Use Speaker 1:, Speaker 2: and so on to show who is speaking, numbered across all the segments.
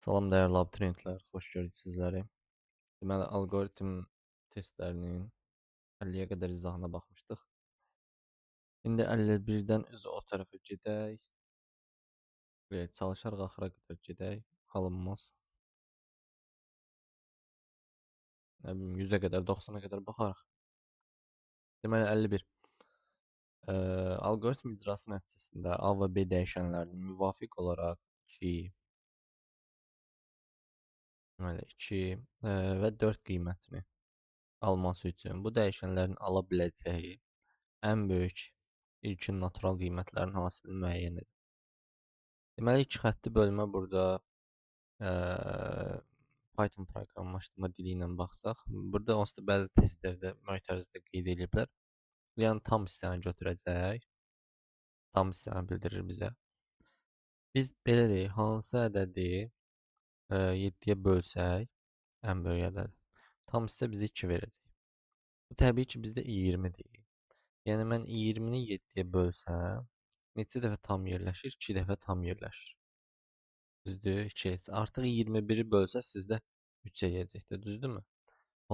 Speaker 1: Salam dəyərli abituriyentlər, xoş gördük sizləri. Deməli, alqoritm testlərinin 50-yə qədər izahına baxmışdıq. İndi 51-dən üzü o tərəfə gedək və çalışaraq axıra qədər gedək. Alınmaz. Nə bilim, 100-ə qədər, 90-a qədər baxarıq. Deməli, 51. Alqoritm icrası nəticəsində A və B dəyişənlərinin müvafiq olaraq 2, deməli 2 və 4 qiymətini alması üçün bu dəyişənlərin ala biləcəyi ən böyük ilkin natural qiymətlərin hasilini müəyyən edin. Deməli, iki xəttli bölmə burada Python proqramlaşdırma dili ilə baxsaq, burada onsuz da bəzi testlərdə mötərizədə qeyd ediblər. Yəni tam hissəni götürəcək, tam hissəni bildirir bizə. Biz belə deyək, hansı ədədi 7-yə bölsək, ən böyük ədəd, tam hissə bizə 2 verəcək. Bu təbii ki, bizdə 20-dir. Yəni mən 20-ni 7-yə bölsəm, neçə dəfə tam yerləşir? 2 dəfə tam yerləşir. Düzdür? 2. Artıq 21-i bölsəz sizdə 3 eləyəcəkdir, düzdürmü?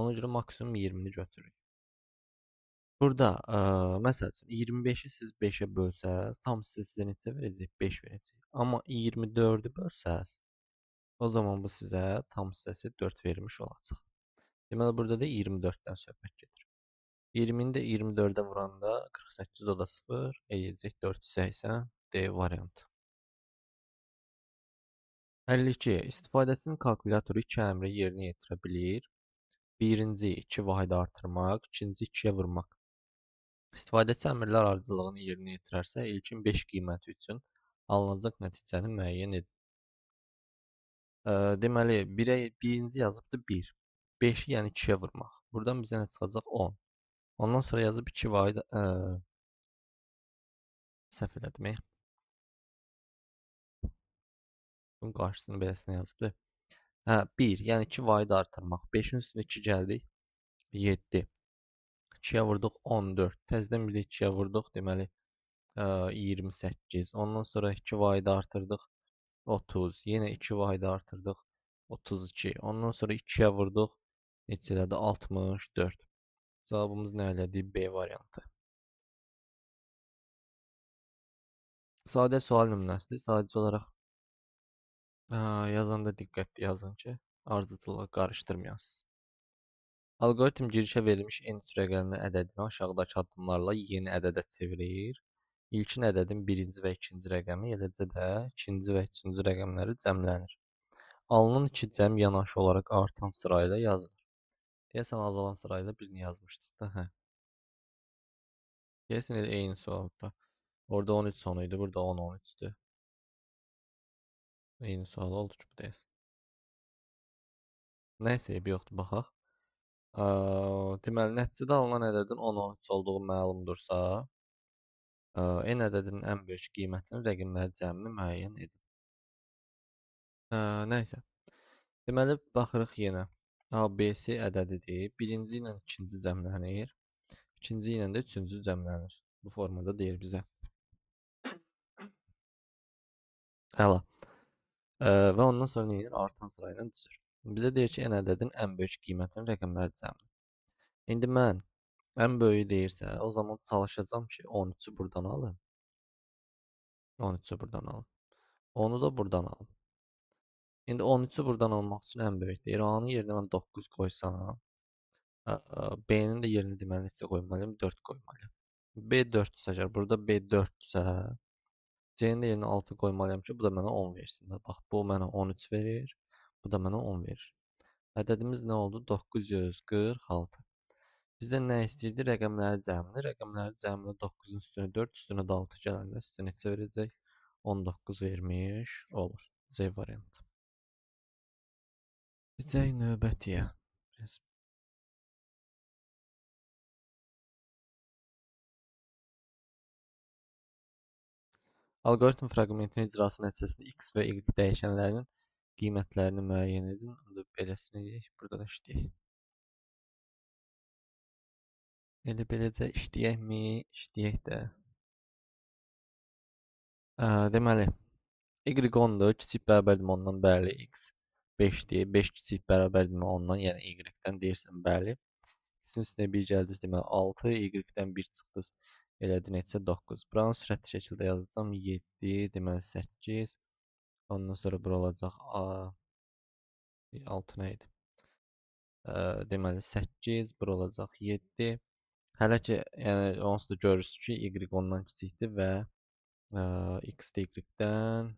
Speaker 1: Ona görə maksimum 20-ni götürürük. Burada, məsəl üçün 25-i siz 5-ə bölsəz, tam sizə neçə verəcək? 5 verəcək. Amma 24-ü bölsəz, o zaman bu sizə tam hissəsi 4 vermiş olacaq. Deməli, burada da 24-dən söhbət gedir. 20-ni də 24-ə vuranda 48, o da 0, eləyəcək 480, D variantı. 52. İstifadəçinin kalkulatoru 2 əmri yerinə yetirə bilir. Birinci 2 vahidi artırmaq, ikinci 2-yə vurmaq. İstifadəçi əmrlər ardıcıllığını yerinə yetirərsə, ilkin 5 qiyməti üçün alınacaq nəticəni müəyyən edin. Deməli, birinci yazıbdır 1. 5-i yəni 2-yə vurmaq. Buradan bizə nə çıxacaq? 10. Ondan sonra yazıb 2 vahid səhv elədim. Bunun qarşısını beləsinə yazıbdır. 1, yəni 2 vahid artırmaq. 5-in üstünə 2 gəldik. 7. 2-yə vurduq 14. Təzədən bir də 2-yə vurduq. Deməli 28. Ondan sonra 2 vahidi artırdıq. 30. Yenə 2 vahidi artırdıq. 32. Ondan sonra 2-yə vurduq. Neçə elədi? 64. Cavabımız nə elədi? B variantı. Sadə sual nümunəsidir. Sadəcə olaraq yazanda diqqətli yazın ki, ardıcılığı qarışdırmayasınız. Alqoritm girişə verilmiş n3 rəqəmli ədədini aşağıdakı addımlarla yeni ədədə çevirir. İlkin ədədin birinci və ikinci rəqəmi, eləcə də ikinci və üçüncü rəqəmləri cəmlənir. Alınan iki cəm yanaşı olaraq artan sırayla yazılır. Deyəsən azalan sırayla birini yazmışdıq da, hə. Deyəsən elə eyni sualda. Orada 13 sonuydu, burada 10-13'dü. Eyni sual oldu ki, bu deyəsən. Nəysə, eybi yoxdur, baxaq. Deməli, nəticədə alınan ədədin 10-13 olduğu məlumdursa, n ədədinin ən böyük qiymətinin rəqəmləri cəmini müəyyən edin. Nəysə. Deməli, baxırıq yenə. ABC ədədidir. Birinci ilə ikinci cəmlənir. İkinci ilə də üçüncü cəmlənir. Bu formada deyir bizə. Əla. Və ondan sonra neyir? Artan sırayla düzür. Bizə deyir ki, n ədədin ən böyük qiymətinin rəqəmləri cəmi. İndi mən ən böyüyü deyirsə, o zaman çalışacağam ki, 13'ü buradan alım. 13'ü buradan alım. 10'u da buradan alım. İndi 13'ü buradan almaq üçün ən böyük deyir. A-nın yerinə mən 9 qoysam, B-nin də yerinə deməli neçə qoymalıyım? 4 qoymalıyım. B 4-dürsə əgər, burada B 4-dürsə, C-nin də yerinə 6 qoymalıyam ki, bu da mənə 10 versin. Bax, bu mənə 13 verir, bu da mənə 10 verir. Ədədimiz nə oldu? 946. Bizdən nə istəyirdi? Rəqəmləri cəmini. Rəqəmləri cəmini 9-un üstünə 4, üstünə də 6 gələndə sizə neçə verəcək? 19 vermiş olur. C variantı. Keçək növbətiyə. Alqoritm fraqmentinin icrası nəticəsində x və y dəyişənlərinin qiymətlərini müəyyən edin. Beləsini deyək, burada da işləyək. Elə beləcə işləyəkmi? İşləyək də. Deməli, y 10-dur, kiçik bərabərdir ondan bəli x. 5'dir. 5 kiçik bərabərdirmi ondan, yəni y-dən deyirsən bəli. X-in üstünə 1 gəldiniz, deməli 6, y-dən 1 çıxdınız. Elədi neçə? 9. Buranı sürətli şəkildə yazacağam. 7, deməli 8. Ondan sonra bura olacaq 6 nə idi? Deməli 8, bura olacaq 7. Hələ ki, yəni onsuz da görürsünüz ki, y ondan kiçikdir və x də y-dən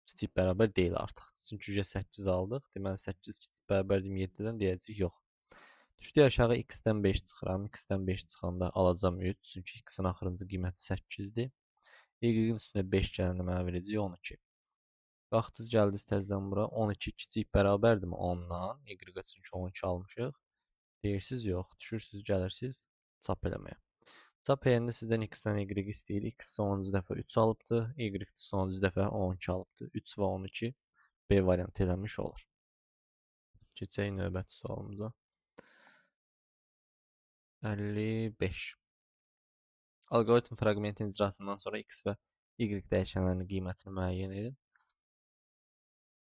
Speaker 1: kiçik bərabər deyil artıq. Çünki 8 aldıq. Deməli 8 kiçik bərabərdir 7-dən deyəcəyik yox. Düşdü aşağı x-dən 5 çıxıram. X-dən 5 çıxanda alacam 3. Çünki x-in axırıncı qiyməti 8-dir. Y-in üstünə 5 gələndə mənə verəcək 12. Qalxdınız gəldiniz təzədən bura. 12 kiçik bərabərdirmi 10-dan? Y-ə çünki 12 almışıq. Deyirsiniz yox. Düşürsünüz gəlirsiniz çap eləməyə. Çap eləyəndə sizdən x-dən y istəyir. X sonuncu dəfə 3 alıbdı. Y sonuncu dəfə 12 alıbdı. 3 və 12 B variantı eləmiş olur. Keçək növbəti sualımıza. 55. Alqoritm fraqmentin icrasından sonra x və y dəyişənlərinin qiymətini müəyyən edin.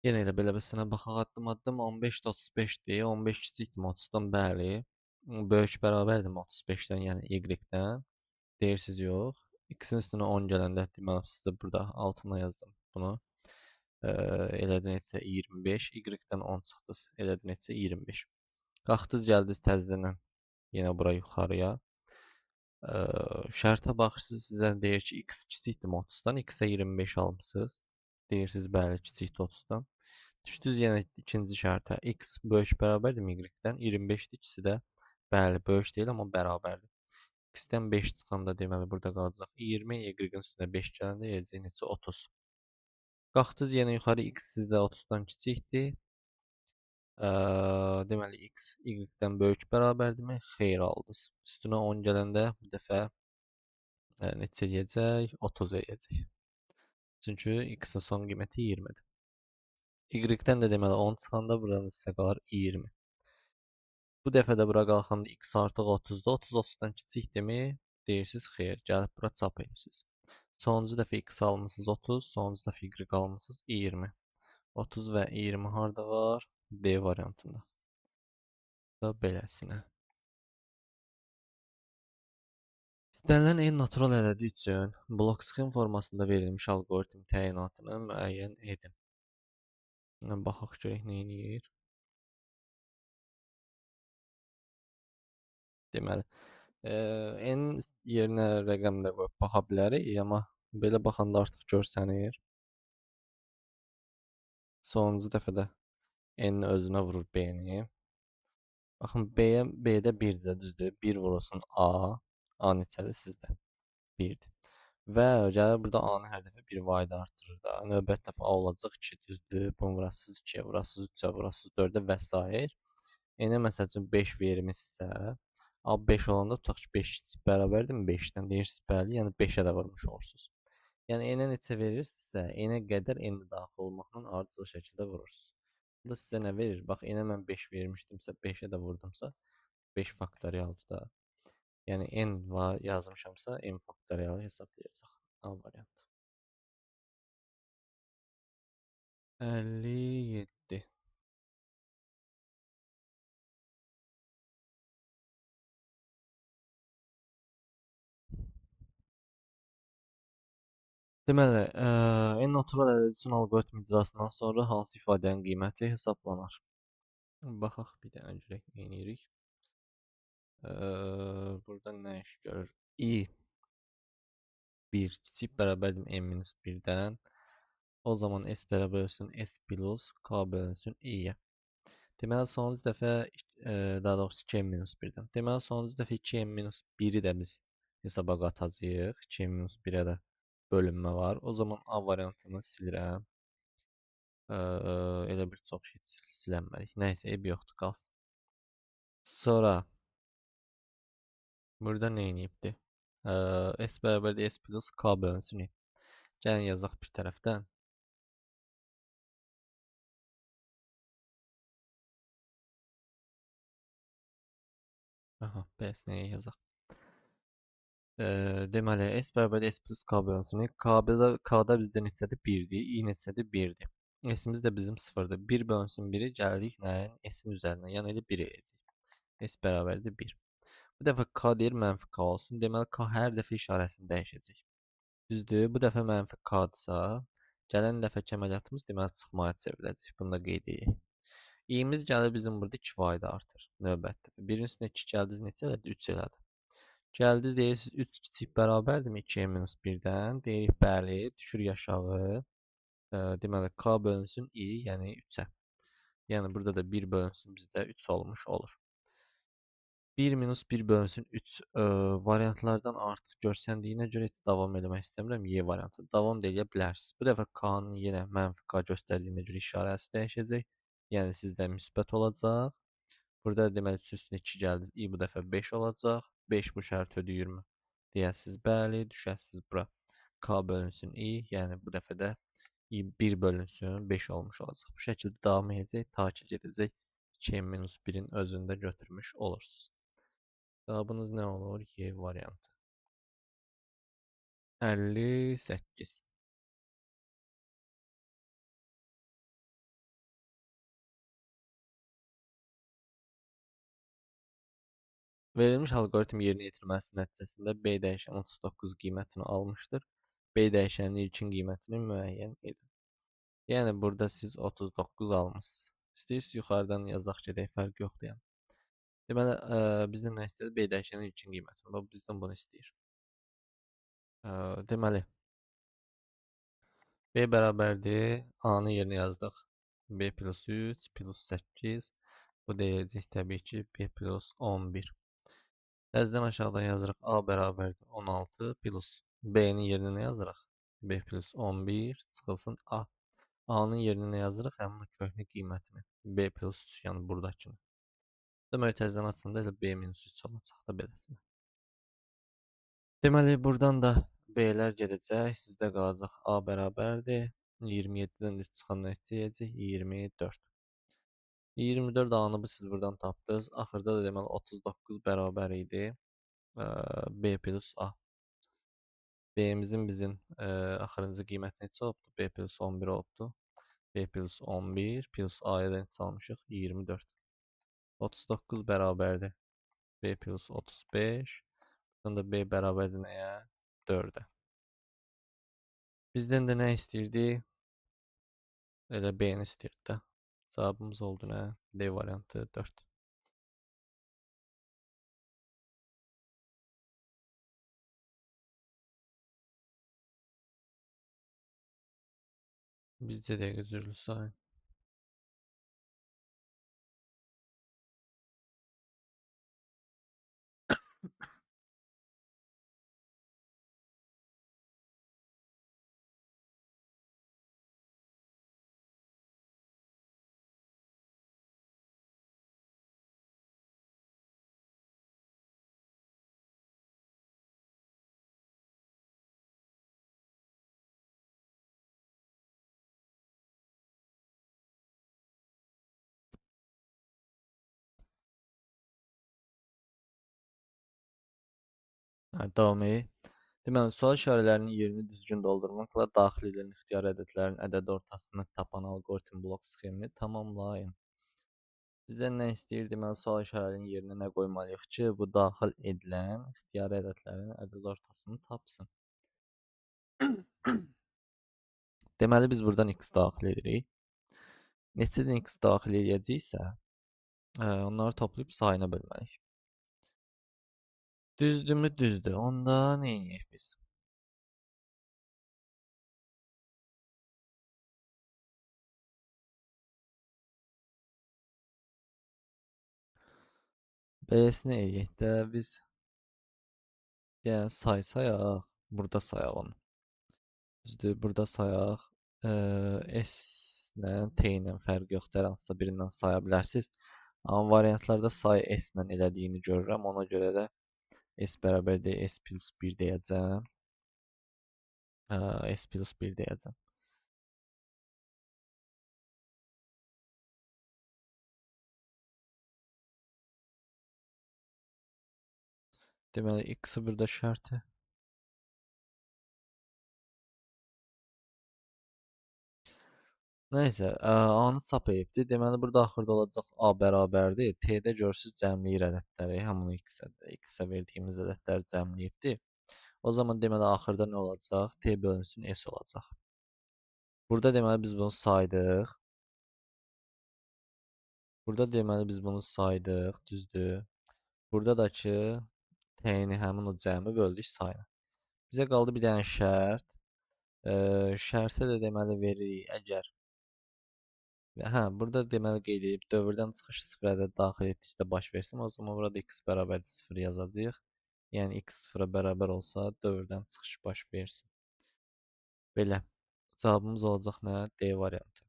Speaker 1: Yenə elə belə baxaq addım-addım. 15-də 35-dir. 15 kiçikdir 30-dan, bəli. Böyük bərabərdir 35-dən, yəni y-dən. Deyirsiniz yox. X-in üstünə 10 gələndə deməli sizdə burada altına yazdım bunu. Elədi neçə? 25. Y-dən 10 çıxdınız. Elədi neçə? 25. Qalxdınız gəldiniz təzədən yenə bura yuxarıya. Şərtə baxırsınız, sizə deyir ki, x kiçikdir 30-dan, x-ə 25 almısınız. Deyirsiniz bəli, kiçikdir 30-dan. Düşdünüz yenə ikinci şərtə. X böyük bərabərdir y-dən. 25-dir, ikisi də bəli, böyük deyil, amma bərabərdir. X-dən 5 çıxanda deməli burada qalacaq 20, y-in üstünə 5 gələndə gələcək neçə? 30. Qalxdınız yenə yuxarı, x sizdə 30-dan kiçikdir. Deməli x y-dən böyük bərabərdirmi? Xeyr aldınız. Üstünə 10 gələndə bu dəfə neçə eləyəcək? 30 eləyəcək. Çünki x-in son qiyməti 20-dir. Y-dən də deməli 10 çıxanda buradan sizə qalar 20. Bu dəfə də bura qalxanda x artıq 30-da. 30 30-dan kiçikdirmi? Deyirsiniz xeyr. Gəlib bura çap edirsiniz. Sonuncu dəfə x almısınız 30, sonuncu dəfə y almısınız 20. 30 və 20 harda var? D variantında. Da beləsinə. İstənilən en natural ədədi üçün blok sxem formasında verilmiş alqoritm təyinatını müəyyən edin. Baxaq görək nə edir. Deməli, n yerinə rəqəm də qoyub baxa bilərik, amma belə baxanda artıq görsənir. Sonuncu dəfə də n özünə vurur b-ni. Baxın, b-də 1-dir, düzdür? 1 vurulsun a. A neçədir sizdə? 1-dir. Və gəlir burada A-nı hər dəfə 1 vahid artırır da. Növbəti dəfə A olacaq 2, düzdür? Bunu vurasınız 2-yə, vurasınız 3-ə, vurasınız 4-ə və s. N-ə məsəl üçün 5 vermişsə, A 5 olanda tutaq ki, 5 kiçik bərabərdirmi 5-dən? Deyirsiniz bəli, yəni 5-ə də vurmuş olursunuz. Yəni N-ə neçə verirsinizsə, N-ə qədər N-də daxil olmaqla ardıcıl şəkildə vurursunuz. Bu da sizə nə verir? Bax, N-ə mən 5 vermişdimsə, 5-ə də vurdumsa, 5 faktorialdır da. Yəni n var yazmışamsa n faktorialı hesablayacaq. A variantı. 57. Deməli, n natural ədəd üçün alqoritm icrasından sonra hansı ifadənin qiyməti hesablanır? Baxaq bir dənə görək nə edirik. Burada nə iş görür? I 1 kiçik bərabərdir n-1-dən. O zaman s bərabər s plus k bölünsün i-yə. Deməli, sonuncu dəfə, daha doğrusu 2n-1-dən. Deməli, sonuncu dəfə 2n-1-i də biz hesaba qatacağıq. 2n-1-ə də bölünmə var. O zaman A variantını silirəm. Elə bir çox şey silənməlik. Nəysə, eyb yoxdur, qalsın. Sonra burada nə edibdir? S bərabərdir S plus K bölünsün. Gəlin yazaq bir tərəfdən. Aha, bəs nəyə yazaq? Deməli, S bərabərdir S plus K bölünsün. K-da bizdə neçədir? 1-dir. I neçədir? 1-dir. S'imiz de bizim sıfırdır. Bir bölünsün biri gəldik nəyin? S'in üzərinə. Yəni elə 1 eləyəcək. S bərabərdir 1. Bu dəfə K deyir mənfi K olsun. Deməli K hər dəfə işarəsini dəyişəcək. Düzdür? Bu dəfə mənfi K-dırsa, gələn dəfəki əməliyyatımız deməli çıxmaya çevriləcək. Bunu da qeyd edək. İ'miz gəlir bizim burada 2 fayda artır növbətdə. 1-in üstünə 2 gəldiniz neçə elədi? 3 elədi. Gəldiniz deyirsiniz 3 kiçik bərabərdirmi 2'ye minus 1-dən? Deyirik bəli, düşür aşağı. Deməli K bölünsün I, yəni 3-ə. Yəni burada da 1 bölünsün bizdə 3 olmuş olur. 1 minus 1 bölünsün 3 variantlardan artıq görsəndiyinə görə heç davam eləmək istəmirəm. Y variantı. Davam da edə bilərsiniz. Bu dəfə K-nın yenə mənfi K göstərdiyinə görə işarəsi dəyişəcək. Yəni sizdə müsbət olacaq. Burada deməli üstünə 2 gəldiniz. I bu dəfə 5 olacaq. 5 bu şərt ödəyirmi? Deyəsiz bəli, düşəsiz bura. K bölünsün I, yəni bu dəfə də I 1 bölünsün 5 olmuş olacaq. Bu şəkildə davam edəcək ta ki gedəcək 2 minus 1-in özündə götürmüş olursunuz. Cevabınız ne olur? Y variantı. 58. Verilmiş algoritm yerinə yetirməsi nəticəsində B dəyişəni 39 qiymətini almışdır. B dəyişəninin ilkin qiymətini müəyyən edin. Yəni burada siz 39 almışsınız. İstəyirsiniz yuxarıdan yazaq gedək, fərq yoxdur yəni. Deməli, bizdən nə istəyir? B dəyişənin ilkin qiymətini. Bu bizdən bunu istəyir. Deməli, B bərabərdir. A-nı yerinə yazdıq. B plus 3 plus 8. Bu deyəcək təbii ki B plus 11. Təzədən aşağıdan yazırıq. A bərabərdir 16 plus B-nin yerinə nə yazırıq? B plus 11 çıxılsın A. A-nın yerinə nə yazırıq? Həmin köhnə qiymətini. B plus 3 yəni buradakını. Demək təzədən açanda elə B minus 3 olacaq da beləsinə. Deməli buradan da B-lər gedəcək. Sizdə qalacaq A bərabərdir. 27-dən 3 çıxan nəticə 24. 24 A-nı siz buradan tapdınız. Axırda da deməli 39 bərabər idi. B plus A. B'mizin bizim axırıncı qiyməti neçə olubdu? B plus 11 olubdu. B plus 11 plus A'ya da neçə almışıq? 24. 39 bərabərdir. B plus 35. Buradan da B bərabərdir nəyə? 4-ə. Bizdən də nə istəyirdi? Elə B-ni istəyirdi də. Cavabımız oldu nə? D variantı 4. Bizcə dəqiqə üzrlü sayın. Davam edək. Deməli, sual işarələrinin yerini düzgün doldurmaqla daxil edilən ixtiyar ədədlərin ədəd ortasını tapan algoritm blok sxemini tamamlayın. Bizdən nə istəyir? Deməli, sual işarələrinin yerinə nə qoymalıyıq ki, bu daxil edilən ixtiyari ədədlərin ədəd ortasını tapsın. Deməli, biz buradan x daxil edirik. Neçədən x daxil edəcəksə, onları toplayıb sayına bölməliyik. Düzdürmü? Düzdür. Onda nə edək biz? Beləsinə eləyək də biz yəni sayaq, burada sayaq onu. Düzdür, burada sayaq. S ilə T ilə fərqi yoxdur, hər hansısa birindən saya bilərsiniz. Amma variantlarda say S ilə elədiyini görürəm, ona görə də S bərabərdir S plus 1 deyəcəm. S plus 1 deyəcəm. Deməli, x-i burada şərti. Nəysə, A-nı çap edibdi. Deməli burada axırda olacaq A bərabərdir. T-də görürsüz cəmləyir ədədləri. Hamını X-ə verdiyimiz ədədləri cəmləyibdi. O zaman deməli axırda nə olacaq? T bölünsün S olacaq. Burada deməli biz bunu saydıq. Burada deməli biz bunu saydıq, düzdür? Burada da ki T-ni həmin o cəmi böldük sayına. Bizə qaldı bir dənə şərt. Şərtə də deməli veririk əgər. Hə, burada deməli qeyd edib dövrdən çıxış sıfır ədəd daxil etdikdə baş versin. O zaman burada x bərabər 0 yazacağıq. Yəni x 0-a bərabər olsa dövrdən çıxış baş versin. Belə. Cavabımız olacaq nə? D variantı.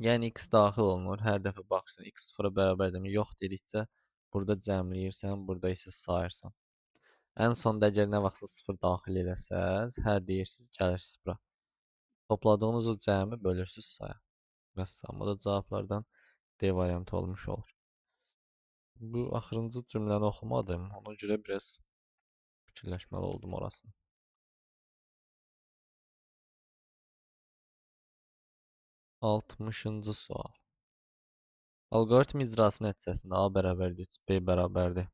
Speaker 1: Yəni x daxil olunur. Hər dəfə baxırsan x 0-a bərabərdirmi? Yox dedikcə burada cəmləyirsən, burada isə sayırsan. Ən sonda əgər nə vaxtsa 0 daxil edəsəz, hə deyirsiniz, gəlir 0-a. Topladığınız o cəmi bölürsüz saya. Vəssalam. Bu da cavablardan D variantı olmuş olur. Bu axırıncı cümləni oxumadım. Ona görə biraz fikirləşməli oldum orasını. 60-cı sual. Alqoritm icrası nəticəsində A bərabərdir 3, B bərabərdir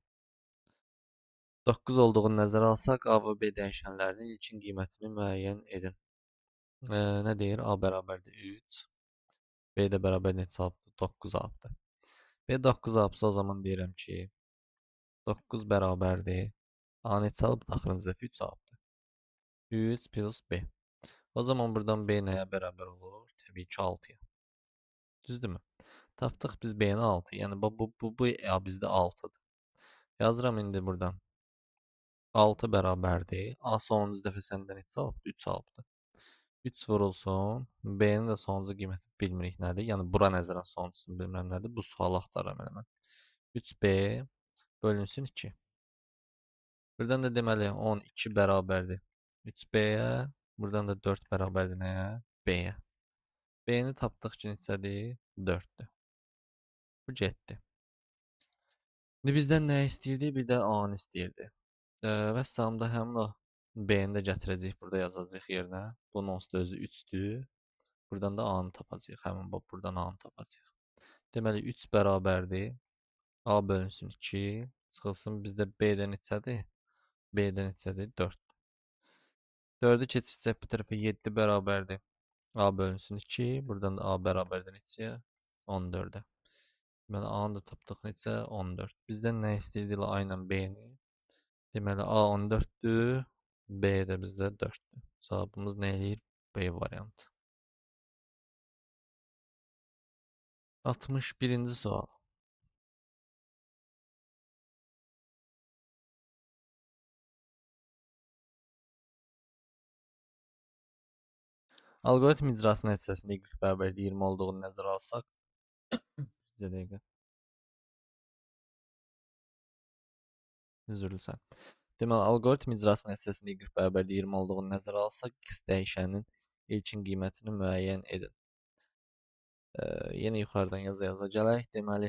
Speaker 1: 9 olduğunu nəzərə alsaq, A və B dəyişənlərinin ilkin qiymətini müəyyən edin. Nə deyir? A bərabərdir 3, B də bərabər neçə alıbdır? 9 alıbdır. B 9 alıbsa o zaman deyirəm ki, 9 bərabərdir. A neçə alıbdır? Axırıncı dəfə 3 alıbdır. 3 plus B. O zaman buradan B nəyə bərabər olur? Təbii ki 6-ya. Düzdürmü? Tapdıq biz B-ni 6. Yəni bu A bizdə 6-dır. Yazıram indi buradan. 6 bərabərdir. A sonuncu dəfə səndən neçə alıbdır? 3 alıbdır. 3 vurulsun. B-nin də sonuncu qiyməti bilmirik nədir. Yəni bura nəzərən sonuncusunu bilmirəm nədir. Bu sualı axtarıram elə mən. 3B bölünsün 2. Buradan da deməli 12 bərabərdir 3B-yə. Buradan da 4 bərabərdir nəyə? B-yə. B-ni tapdıq ki neçədir? 4-dür. Bu getdi. İndi bizdən nə istəyirdi? Bir də A-nı istəyirdi. Vəssalamda həmin o B-ni də gətirəcəyik, burada yazacağıq yerinə. Bunun onsuz da özü 3-dür. Buradan da A-nı tapacağıq. Həmin bax buradan A-nı tapacağıq. Deməli 3 bərabərdir. A bölünsün 2. Çıxılsın bizdə B-də neçədir? B-də neçədir? 4. 4-ü keçirsək bu tərəfə 7 bərabərdir. A bölünsün 2. Buradan da A bərabərdir neçəyə? 14-ə. Deməli A-nı da tapdıq neçə? 14. Bizdən nə istəyirdi A ilə B-ni? Deməli A 14-dür, B də bizdə 4-dür. Cavabımız nə eləyir? B variantı. 61-ci sual. Alqoritm icrası nəticəsində y bərabərdir 20 olduğunu nəzərə alsaq, bizə dəqiqə. Üzr istəyirəm. Deməli, alqoritm icrası nəticəsində y bərabərdir 20 olduğunu nəzərə alsaq, x dəyişəninin ilkin qiymətini müəyyən edin. Yenə yuxarıdan yaza gələk. Deməli,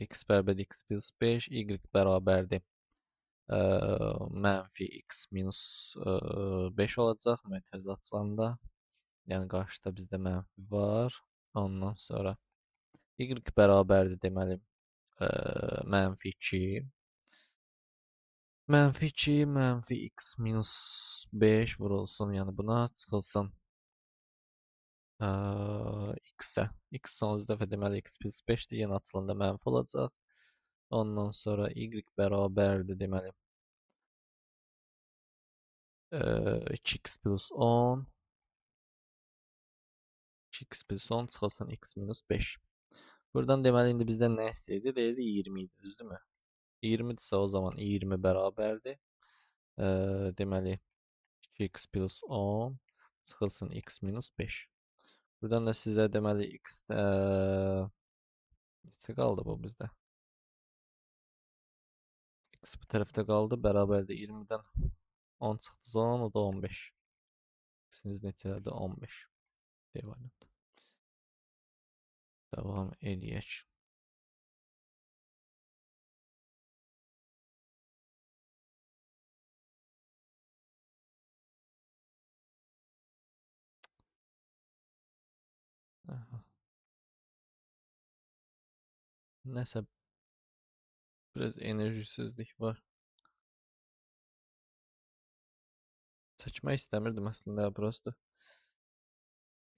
Speaker 1: x bərabərdir x plus 5, y bərabərdir mənfi x minus 5 olacaq mötərizə açılanda. Yəni qarşıda bizdə mənfi var. Ondan sonra y bərabərdir deməli mənfi 2. Mənfi 2, mənfi x minus 5 vurulsun. Yəni buna çıxılsın x-ə. X sonuncu dəfə deməli x plus 5-dir. Yəni açılanda mənfi olacaq. Ondan sonra y bərabərdir deməli 2x plus 10. 2x plus 10 çıxılsın x minus 5. Buradan deməli indi bizdən nə istəyirdi? Deyirdi 20 idi, düzdürmü? 20-dirsə o zaman 20 bərabərdir. Deməli 2x plus 10 çıxılsın x minus 5. Buradan da sizə deməli x neçə qaldı bu bizdə? X bu tərəfdə qaldı, bərabərdir 20-dən 10 çıxdı 10, o da 15. X'iniz neçələrdir? 15. Devam. Devam edək. Nəsə biraz enerjisizlik var. Çəkmək istəmirdim əslində prosto.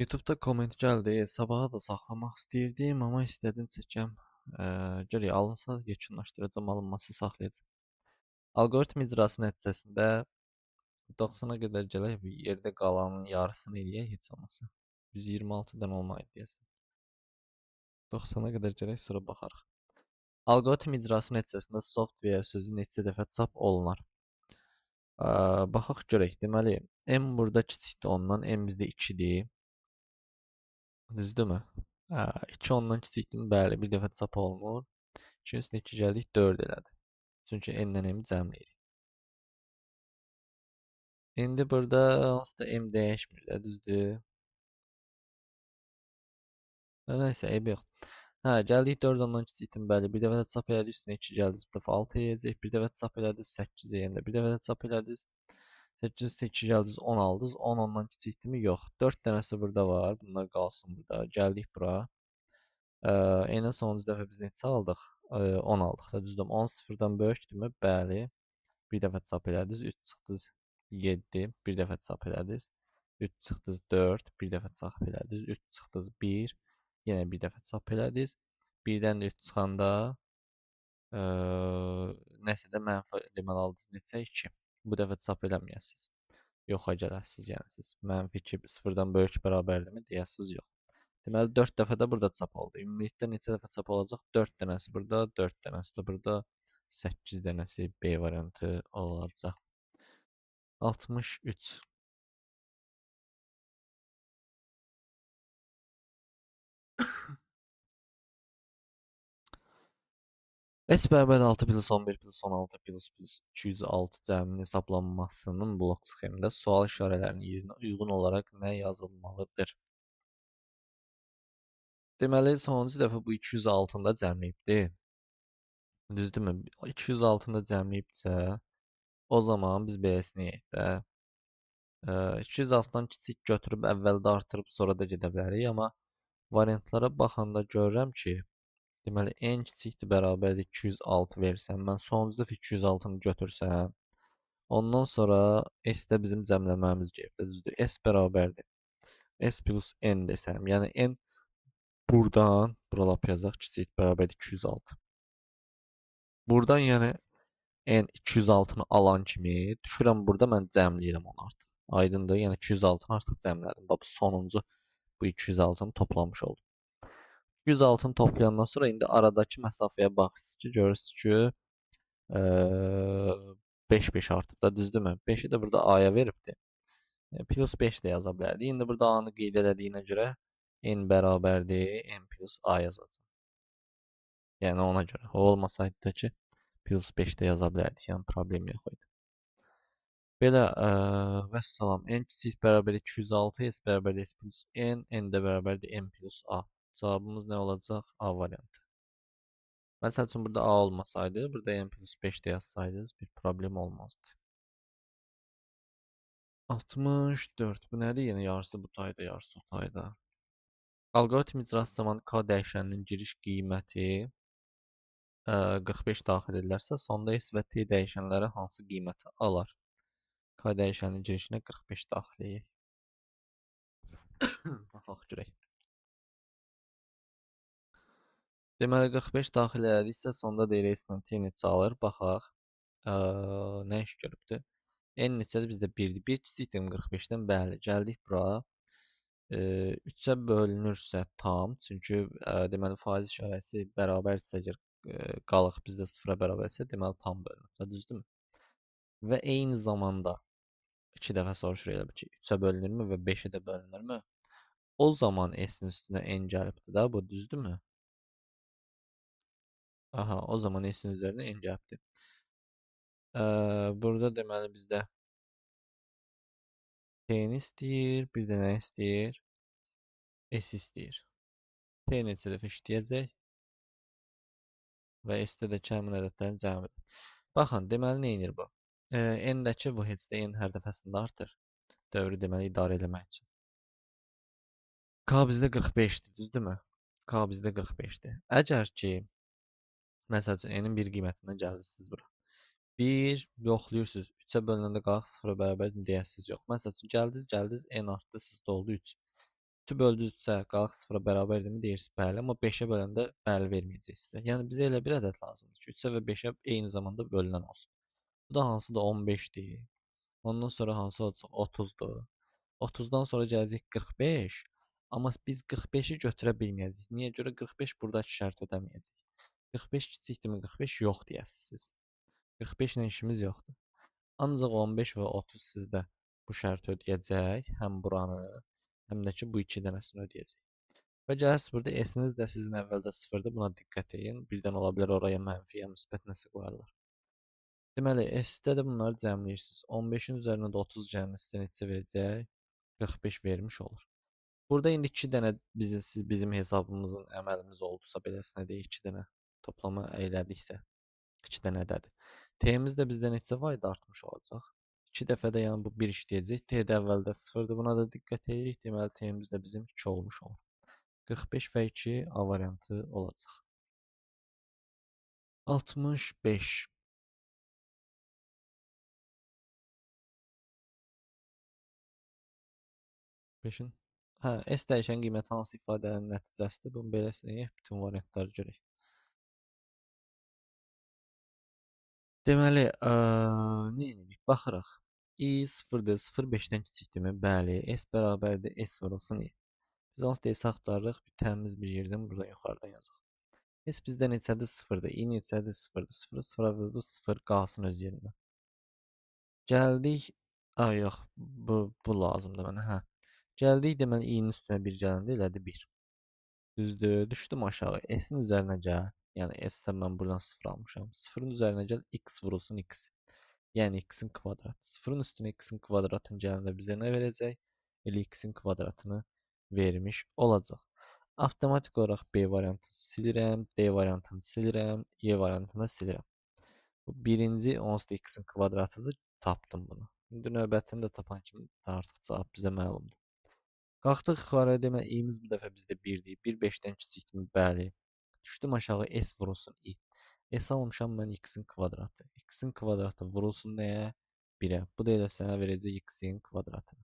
Speaker 1: YouTube'da komment gəldi. Sabaha da saxlamaq istəyirdim, amma istədim çəkəm. Gərək alınsa yekunlaşdıracağam, alınmasa saxlayacağam. Algoritm icrası nəticəsində 90-a qədər gələk, bir yerdə qalanın yarısını eləyək heç olmasa. 126-dan olmaydı deyəsən. 90-a qədər gələk, sonra baxarıq. Algoritm icrası nəticəsində software sözü neçə dəfə çap olunar? Baxaq görək. Deməli, m burada kiçikdir ondan, m bizdə 2-dir. Düzdürmü? 2 ondan kiçikdir. Bəli, bir dəfə çap olunur. 2-nin üstünə 2 gəldik, 4 elədi. Çünki n-lə m-i cəmləyirik. İndi burada hansısa m dəyişmir də, düzdür? Nəysə, eybi yox. Gəldik 4 ondan kiçikdir. Bəli, bir dəfə də çap elədik, üstünə 2 gəldi, bu dəfə 6 eləyəcək. Bir dəfə çap elədik, 8 eləyəndə. Bir dəfə də çap elədik, 8 üstə 2 gəldiniz, 10 aldınız. 10 ondan kiçikdirmi? Yox. 4 dənəsi burada var. Bunlar qalsın burada. Gəldik bura. Enə sonuncu dəfə biz neçə aldıq? 10 aldıq da, düzdür? 10 sıfırdan böyükdürmü? Bəli. Bir dəfə çap elədiniz, 3 çıxdınız 7. Bir dəfə çap elədiniz, 3 çıxdınız 4. Bir dəfə çap elədiniz, 3 çıxdınız 1. Yenə bir dəfə çap elədiniz. Birdən də 3 çıxanda nəsə də mənfi deməli aldınız neçə? 2. Bu dəfə çap eləməyəsiniz. Yoxa gələsiniz, yəni siz. Mənfi 2 sıfırdan böyük bərabərdirmi? Deyəsiniz yox. Deməli 4 dəfə də burada çap oldu. Ümumilikdə neçə dəfə çap olacaq? 4 dənəsi burada, 4 dənəsi də burada. 8 dənəsi B variantı olacaq. 63. S bərabər 6 plus 11 plus 16 plus 206 cəminin hesablanmasının blok sxemində sual işarələrinin yerinə uyğun olaraq nə yazılmalıdır? Deməli, sonuncu dəfə bu 206-da cəmləyibdir. Düzdürmü? 206-da cəmləyibsə, o zaman biz B-sini yeyək də. 206-dan kiçik götürüb əvvəldə artırıb sonra da gedə bilərik, amma variantlara baxanda görürəm ki, deməli n kiçikdir bərabərdir 206 verirsən, mən sonuncu dəfə 206-nı götürsəm, ondan sonra s-də bizim cəmləməyimiz gəlibdir, düzdür? S bərabərdir s plus n desəm, yəni n buradan, bura lap yazaq, kiçik bərabərdir 206. Buradan yəni n 206-nı alan kimi düşürəm burada mən cəmləyirəm onu artıq. Aydındır? Yəni 206-nı artıq cəmlədim. Bax sonuncu bu 206-nı toplamış oldum. 206-nı toplayandan sonra indi aradakı məsafəyə baxırsınız ki, görürsünüz ki 5 artıb da, düzdürmü? 5-i də burada a-ya veribdir. Plus 5 də yaza bilərdik. İndi burada a-nı qeyd elədiyinə görə n bərabərdir n plus a yazacağım. Yəni ona görə. O olmasaydı da ki plus 5 də yaza bilərdik. Yəni problem yox idi. Belə vəssalam. N kiçik bərabər 206, s bərabər s plus n, n də bərabərdir n plus a. Cavabımız nə olacaq? A variantı. Məsəl üçün burada a olmasaydı, burada n plus 5 də yazsaydınız bir problem olmazdı. 64. Bu nədir? Yenə yarısı bu tayda, yarısı o tayda. Alqoritm icrası zamanı k dəyişəninin giriş qiyməti 45 daxil edilərsə, sonda s və t dəyişənləri hansı qiyməti alar? K dəyişəninin girişinə 45 daxil edək. Baxaq görək. Deməli 45 daxil elədiksə, sonda deyirik s-lə t neçə alır? Baxaq. Nə iş görübdür? N neçədir? Bizdə 1-dir. 1 kiçikdir 45-dən. Bəli, gəldik bura. 3-ə bölünürsə tam, çünki deməli faiz işarəsi bərabərsə, əgər qalıq bizdə 0-a bərabərsə, deməli tam bölünür. Düzdürmü? Və eyni zamanda 2 dəfə soruşur elə bil ki, 3-ə bölünürmü və 5-ə də bölünürmü? O zaman s-in üstünə n gəlibdir də, bu düzdürmü? Aha, o zaman s-in üzərinə n gəlibdir. Burada deməli bizdə t-ni istəyir, bir də nə istəyir? S istəyir. T neçə dəfə işləyəcək? Və S-də də həmin ədədlərin cəmidir. Baxın, deməli nə edir bu? N-dəki bu heç də n hər dəfəsində artır. Dövrü deməli idarə eləmək üçün. K bizdə 45-dir, düzdürmü? K bizdə 45-dir. Əgər ki Məsəl üçün n-in 1 qiymətindən gəlirsiniz bura. 1 yoxlayırsınız. 3-ə bölünəndə qalıq 0-a bərabər deyəsiniz yox. Məsəl üçün gəldiniz, n artdı, sizdə oldu 3. 3-ü böldünüz 3-ə, qalıq 0-a bərabərdirmi deyirsiniz, bəli, amma 5-ə böləndə bəli verməyəcək sizə. Yəni bizə elə bir ədəd lazımdır ki, 3-ə və 5-ə eyni zamanda bölünən olsun. Bu da hansıdır? 15-dir. Ondan sonra hansı olacaq? 30-dur. 30-dan sonra gələcək 45. Amma biz 45-i götürə bilməyəcəyik. Niyə görə? 45 buradakı şərt ödəməyəcək. 45 kiçikdirmi 45 yox deyəsiniz. 45 ilə işimiz yoxdur. Ancaq 15 və 30 sizdə bu şərti ödəyəcək. Həm buranı, həm də ki bu iki dənəsini ödəyəcək. Və gəlirsiniz burada S-iniz də sizin əvvəldə 0-dır. Buna diqqət edin. Birdən ola bilər oraya mənfi ya müsbət nəsə qoyarlar. Deməli, S-də də bunları cəmləyirsiniz. 15-in üzərinə də 30 gəlməsi sizə neçə verəcək? 45 vermiş olur. Burada indi 2 dənə bizim hesabımızın əməlimiz oldusa beləsinə deyək 2 dənə toplama eylədiksə 2 dənədədir. T-miz də bizdə neçə fayda artmış olacaq? 2 dəfə də yəni bu 1 işləyəcək. T də əvvəldə 0-dır. Buna da diqqət edirik. Deməli T-miz də bizim 2 olmuş olur. 45 və 2 A variantı olacaq. 65. 5-in hə, S dəyişən qiyməti hansı ifadənin nəticəsidir? Bunu belə deyək, bütün variantları görək. Deməli, nə edirik? Baxırıq. I 0-dır, 0 5-dən kiçikdirmi? Bəli. S bərabərdir, S vurulsun I. Biz onsuz da S axtarırıq. Bir təmiz bir yerdən buradan yuxarıdan yazaq. S bizdə neçədir? 0-dır. I neçədir? 0-dır. 0-ı 0-a vurdu, 0 qalsın öz yerində. Gəldik. Yox, bu lazımdır mənə. Hə. Gəldik deməli i-nin üstünə 1 gələndə elədi 1. Düzdür. Düşdüm aşağı. S-in üzərinə gəl. Yəni S-dən mən buradan 0 almışam. 0-ın üzərinə gəl. X vurulsun X. Yəni X-in kvadratı. 0-ın üstünə X-in kvadratını gələndə bizə nə verəcək? Elə X-in kvadratını vermiş olacaq. Avtomatik olaraq B variantını silirəm. D variantını silirəm. Y variantını silirəm. Bu birinci onsuz da X-in kvadratıdır. Tapdım bunu. İndi növbətini də tapan kimi artıq cavab bizə məlumdur. Qalxdıq yuxarıya demə i-miz bu dəfə bizdə 1-dir. 1 5-dən kiçikdir. Bəli. Düşdüm aşağı s vurulsun i. S almışam mən x-in kvadratı. X-in kvadratı vurulsun nəyə? 1-ə. Bu da elə sənə verəcək x-in kvadratını.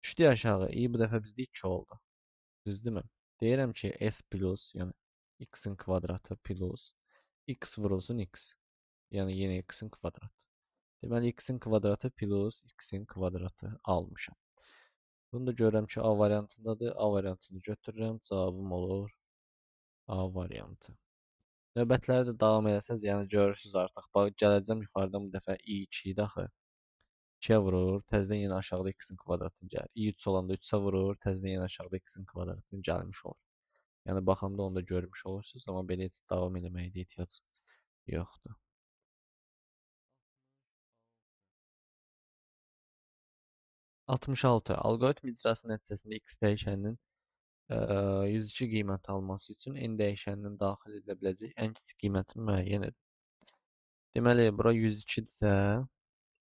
Speaker 1: Düşdük aşağı. i bu dəfə bizdə 2 oldu. Düzdürmü? Deyirəm ki s plus, yəni x-in kvadratı plus x vurulsun x. Yəni yenə x-in kvadratı. Deməli x-in kvadratı plus x-in kvadratı almışam. Bunu da görürəm ki, A variantındadır. A variantını götürürəm. Cavabım olur A variantı. Növbətləri də davam eləsəz, yəni görürsüz artıq. Bax, gələcəm yuxarıdan bu dəfə i2 idi axı. 2-yə vurur, təzədən yenə aşağıda x-in kvadratını gəlir. i3 olanda 3-ə vurur, təzədən yenə aşağıda x-in kvadratını gəlmiş olur. Yəni baxanda onu da görmüş olursunuz, amma belə heç davam eləməyə də ehtiyac yoxdur. 66. Alqoritm icrası nəticəsində x dəyişəninin 102 qiyməti alması üçün n dəyişəninin daxil edilə biləcək ən kiçik qiymətini müəyyən edin. Deməli, bura 102-dirsə,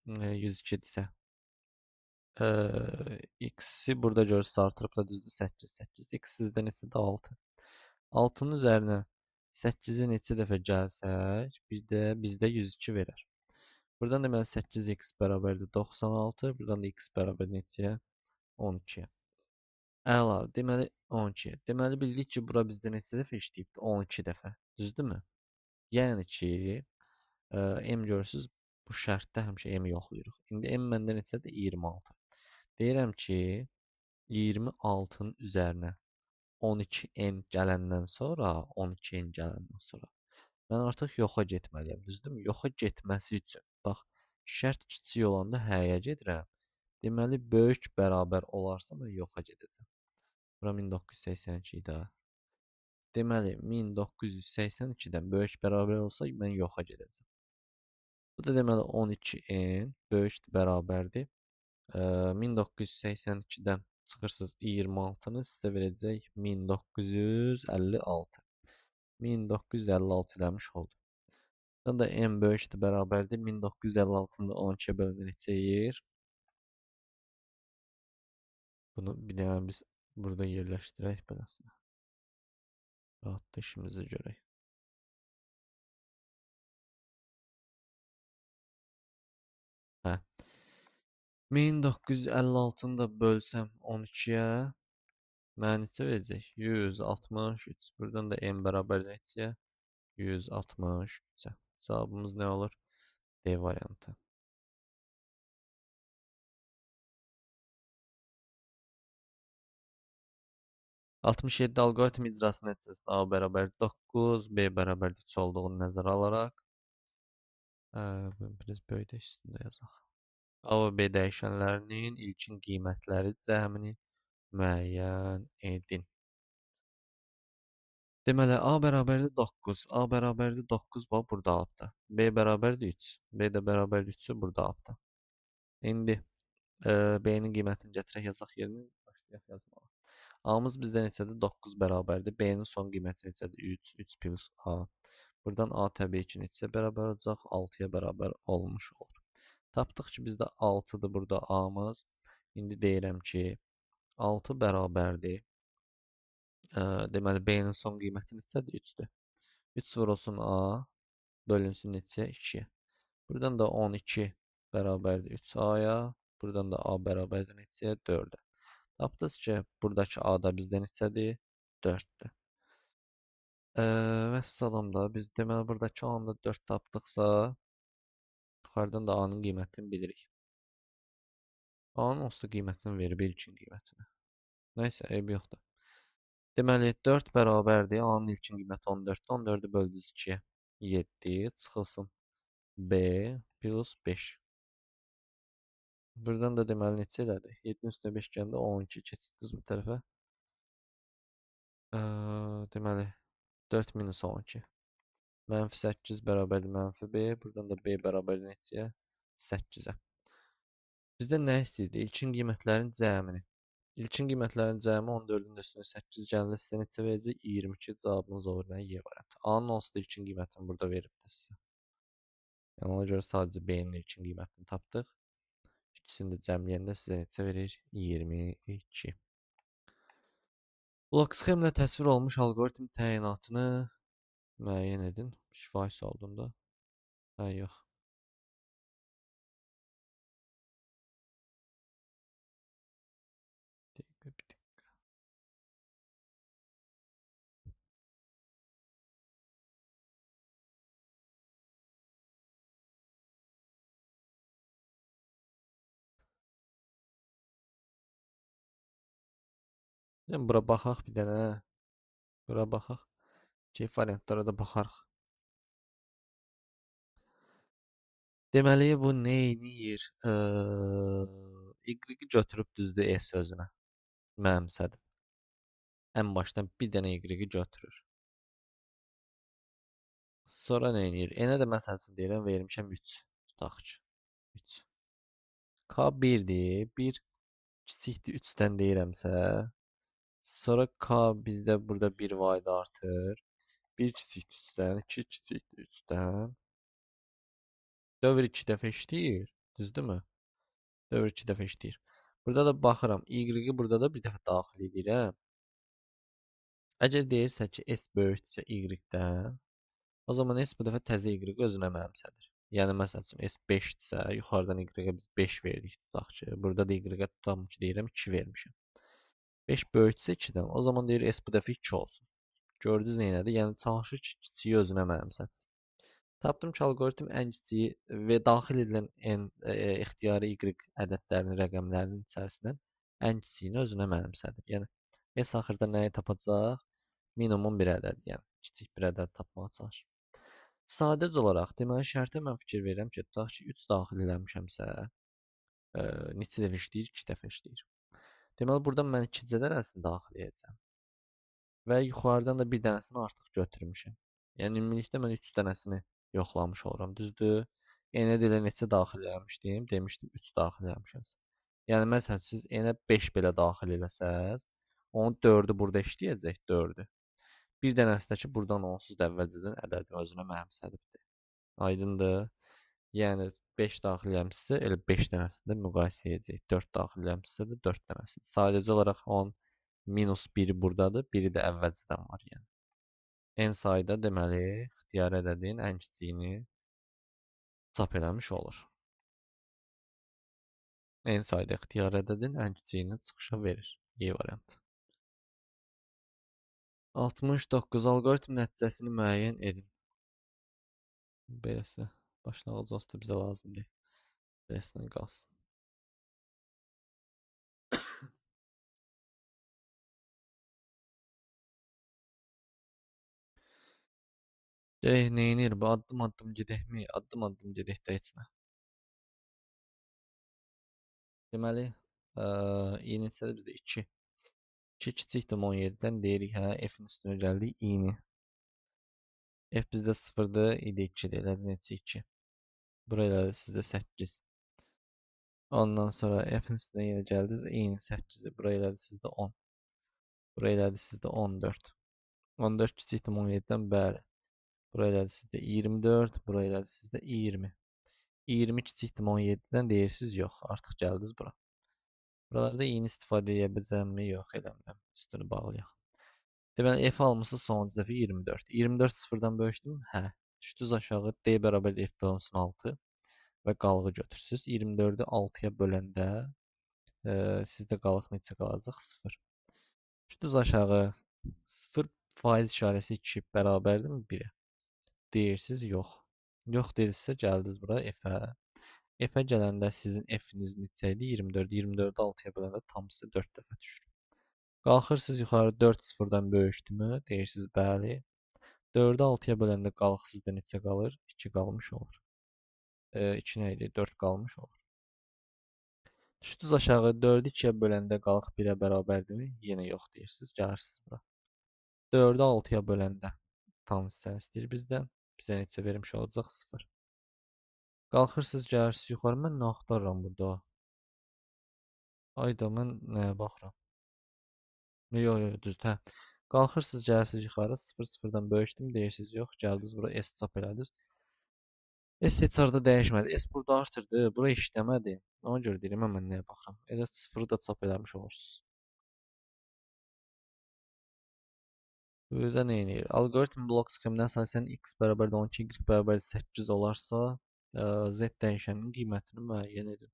Speaker 1: 102-dirsə, x-i burada görürsünüz artırıb da düzdür 8, 8. X sizdə neçədir? 6. 6-nın üzərinə 8-i neçə dəfə gəlsək, bir də bizdə 102 verər. Buradan deməli 8x bərabərdir 96, buradan da x bərabər neçəyə? 12-yə. Əla, deməli 12. Deməli bildik ki, bura bizdə neçə dəfə işləyibdir? 12 dəfə. Düzdürmü? Yəni ki, m görürsüz, bu şərtdə həmişə m yoxlayırıq. İndi m məndə neçədir? 26. Deyirəm ki, 26-nın üzərinə 12n gələndən sonra, 12n gələndən sonra mən artıq yoxa getməliyəm, düzdürmü? Yoxa getməsi üçün, bax, şərt kiçik olanda həyyə gedirəm. Deməli, böyük bərabər olarsa mən yoxa gedəcəm. Bura 1982 idi. Deməli, 1982-dən böyük bərabər olsa mən yoxa gedəcəm. Bu da deməli 12n böyükdür bərabərdir. 1982-dən çıxırsınız 26-nı sizə verəcək 1956. 1956 eləmiş oldu. Burada da n böyükdür bərabərdir. 1956-nı 12-yə bölünür neçə yer? Bunu bir dənə biz burada yerləşdirək beləsinə. Rahat da işimizi görək. 1956-nı da bölsəm 12-yə mənə neçə verəcək? 163. Buradan da n bərabər neçəyə? 163-ə. Cavabımız nə olur? D variantı. 67 alqoritm icrası nəticəsində A bərabər 9, B bərabər 3 olduğunu nəzərə alaraq, biraz böyük də üstündə yazaq. A və B dəyişənlərinin ilkin qiymətləri cəmini müəyyən edin. Deməli, A bərabərdir 9. A bərabərdir 9, bax, burada alıbdır. B bərabərdir 3. B də bərabərdir 3-ü burada alıbdır. İndi B-nin qiymətini gətirək yazaq yerinə. Başlayaq yazmağa. A-mız bizdə neçədir? 9 bərabərdir. B-nin son qiyməti neçədir? 3. 3 plus A. Buradan A təbii ki, neçəyə bərabər olacaq? 6-ya bərabər olmuş olur. Tapdıq ki, bizdə 6-dır burada A-mız. İndi deyirəm ki, 6 bərabərdir. Deməli, B-nin son qiyməti neçədir? 3-dür. 3 vurulsun A, bölünsün neçəyə? 2-yə. Buradan da 12 bərabərdir 3A-ya. Buradan da A bərabərdir neçəyə? 4-ə. Tapdınız ki, buradakı A da bizdə neçədir? 4-dür. Vəssalam da biz deməli buradakı A-nı da 4 tapdıqsa, yuxarıdan da A-nın qiymətini bilirik. A-nın onsuz da qiymətini verib ilkin qiymətini. Nəysə, eybi yoxdur. Deməli 4 bərabərdir. A-nın ilkin qiyməti 14-dür. 14-ü böldünüz 2-yə. 7 çıxılsın. B plus 5. Buradan da deməli neçə elədi? 7-nin üstünə 5 gəndə 12 keçdiniz bu tərəfə. Deməli 4 minus 12. Mənfi 8 bərabərdir mənfi B. Buradan da B bərabərdir neçəyə? 8-ə. Bizdə nə istəyirdi? İlkin qiymətlərin cəmini. İlkin qiymətlərin cəmi 14-ün də üstünə 8 gəlir. Sizə neçə verəcək? 22 cavabınız olur. Nə? Y variantı. A-nın onsuz da ilkin qiymətini burada veribdir sizə. Yəni ona görə sadəcə B-nin ilkin qiymətini tapdıq. İkisini də cəmləyəndə sizə neçə verir? 22. Blok sxemlə təsvir olunmuş alqoritm təyinatını müəyyən edin. Şifahi sualında. Hə, yox. Yəni bura baxaq bir dənə. Bura baxaq. Keyf variantlara da baxarıq. Deməli bu nə edir? Y-i götürüb düzdür S sözünə. Mənimsədim. Ən başdan bir dənə Y-i götürür. Sonra nə edir? N-ə də məsəl üçün deyirəm, vermişəm 3. Tutaq ki. 3. K 1-dir. 1 kiçikdir 3-dən deyirəmsə, sonra K bizdə burada 1 vayda artır. 1 kiçikdir 3-dən, 2 kiçikdir 3-dən. Dövr 2 dəfə işləyir. Düzdürmü? Dövr 2 dəfə işləyir. Burada da baxıram. Y-i burada da bir dəfə daxil edirəm. Əgər deyirsə ki, S böyükdürsə Y-dən, o zaman S bu dəfə təzə Y özünə mənimsədir. Yəni məsəl üçün S 5-dirsə, yuxarıdan Y-ə biz 5 verdik tutaq ki. Burada da Y-ə tutam ki, deyirəm 2 vermişəm. 5 böyükdürsə 2-dən, o zaman deyir S bu dəfə 2 olsun. Gördünüz neynədir? Yəni çalışır ki, kiçiyi özünə mənimsətsin. Tapdım ki, alqoritm ən kiçiyi və daxil edilən ixtiyari Y ədədlərinin rəqəmlərinin içərisindən ən kiçiyini özünə mənimsədir. Yəni S axırda nəyi tapacaq? Minimum bir ədəd, yəni kiçik bir ədəd tapmağa çalışır. Sadəcə olaraq, deməli şərtə mən fikir verirəm ki, tutaq ki, 3 daxil eləmişəmsə, neçə dəfə işləyir? 2 dəfə işləyir. Deməli, buradan mən 2 dənəsini daxil edəcəm. Və yuxarıdan da bir dənəsini artıq götürmüşəm. Yəni ümumilikdə mən 3 dənəsini yoxlamış oluram, düzdür? N-ə də elə neçə daxil eləmişdim? Demişdim 3 daxil eləmişəm. Yəni məsələn siz N-ə 5 belə daxil eləsəz, onun 4-ü burada işləyəcək, 4-ü. Bir dənəsi də ki, buradan onsuz da əvvəlcədən ədədin özünə mənimsədibdir. Aydındır? Yəni 5 daxil eləmişsə, elə 5 dənəsini də müqayisə edəcək. 4 daxil eləmişsə də 4 dənəsini. Sadəcə olaraq onun minus 1-i buradadır, biri də əvvəlcədən var, yəni. N sayda deməli, ixtiyari ədədin ən kiçiyini çap eləmiş olur. En sayda ixtiyar ədədin ən kiçiyini çıxışa verir. Y variantı. 69. Alqoritm nəticəsini müəyyən edin. Beləsə, başlanğıc onsuz bizə lazım deyil. Beləsinə qalsın. Neynir bu? Addım addım gedəkmi? Addım addım gedək də heç nə. Deməli, i-nin hissəsi bizdə 2. 2 kiçikdir 17-dən deyirik, hə, f-in üstünə gəldik i-ni. F bizdə 0-dır, i-də 2-dir, elədi neçə 2. Buraya sizdə 8. Ondan sonra f-in üstünə yenə gəldiniz, i-nin 8-i. Buraya elədi sizdə 10. Buraya elədi sizdə 14. 14 kiçikdir 17-dən, bəli. Buraya elədi sizdə 24, buraya elədi sizdə 20. 20 kiçikdir 17-dən deyirsiz, yox, artıq gəldiniz bura. Buralarda i-ni istifadə edə biləcəmmi? Yox, eləmirəm. Üstünü bağlayaq. Deməli, f almışsınız sonuncu dəfə 24. 24 sıfırdan böyükdür mü? Hə. Düşdünüz aşağı, d bərabər f bölünsün 6 və qalığı götürürsünüz. 24-ü 6-ya böləndə sizdə qalıq neçə qalacaq? 0. Düşdünüz aşağı, 0% işarəsi 2 bərabərdirmi 1-ə? Deyirsiniz, yox. Yox deyirsinizsə, gəldiniz bura f-ə. F-ə gələndə sizin f-iniz neçə idi? 24. 24-ü 6-ya böləndə tam sizə 4 dəfə düşür. Qalxırsınız yuxarı, 4 sıfırdan böyükdürmü? Deyirsiniz, bəli. 4-ü 6-ya böləndə qalıq sizdə neçə qalır? 2 qalmış olur. 2 nə idi? 4 qalmış olur. Düşdünüz aşağı, 4-ü 2-yə böləndə qalıq 1-ə bərabərdirmi? Yenə yox deyirsiniz, gəlirsiniz bura. 4-ü 6-ya böləndə tam hissəni istəyir bizdən. Bizə neçə vermiş olacaq? 0. Qalxırsınız, gəlirsiniz yuxarı. Mən nə axtarıram burada? Ayda mən nəyə baxıram? Yox, yox, düzdür, hə. Qalxırsınız, gəlirsiniz yuxarı. 0 0-dan böyükdürmü? Deyirsiniz, yox. Gəldiniz bura S çap elədiniz. S heç orada dəyişmədi. S burada artırdı. Bura işləmədi. Ona görə deyirəm, mən nəyə baxıram. Elə 0-ı da çap eləmiş olursunuz. Burada nə edir? Algoritm blok sxeminə əsasən x bərabər 12, y bərabər 8 olarsa, z dəyişəninin qiymətini müəyyən edin.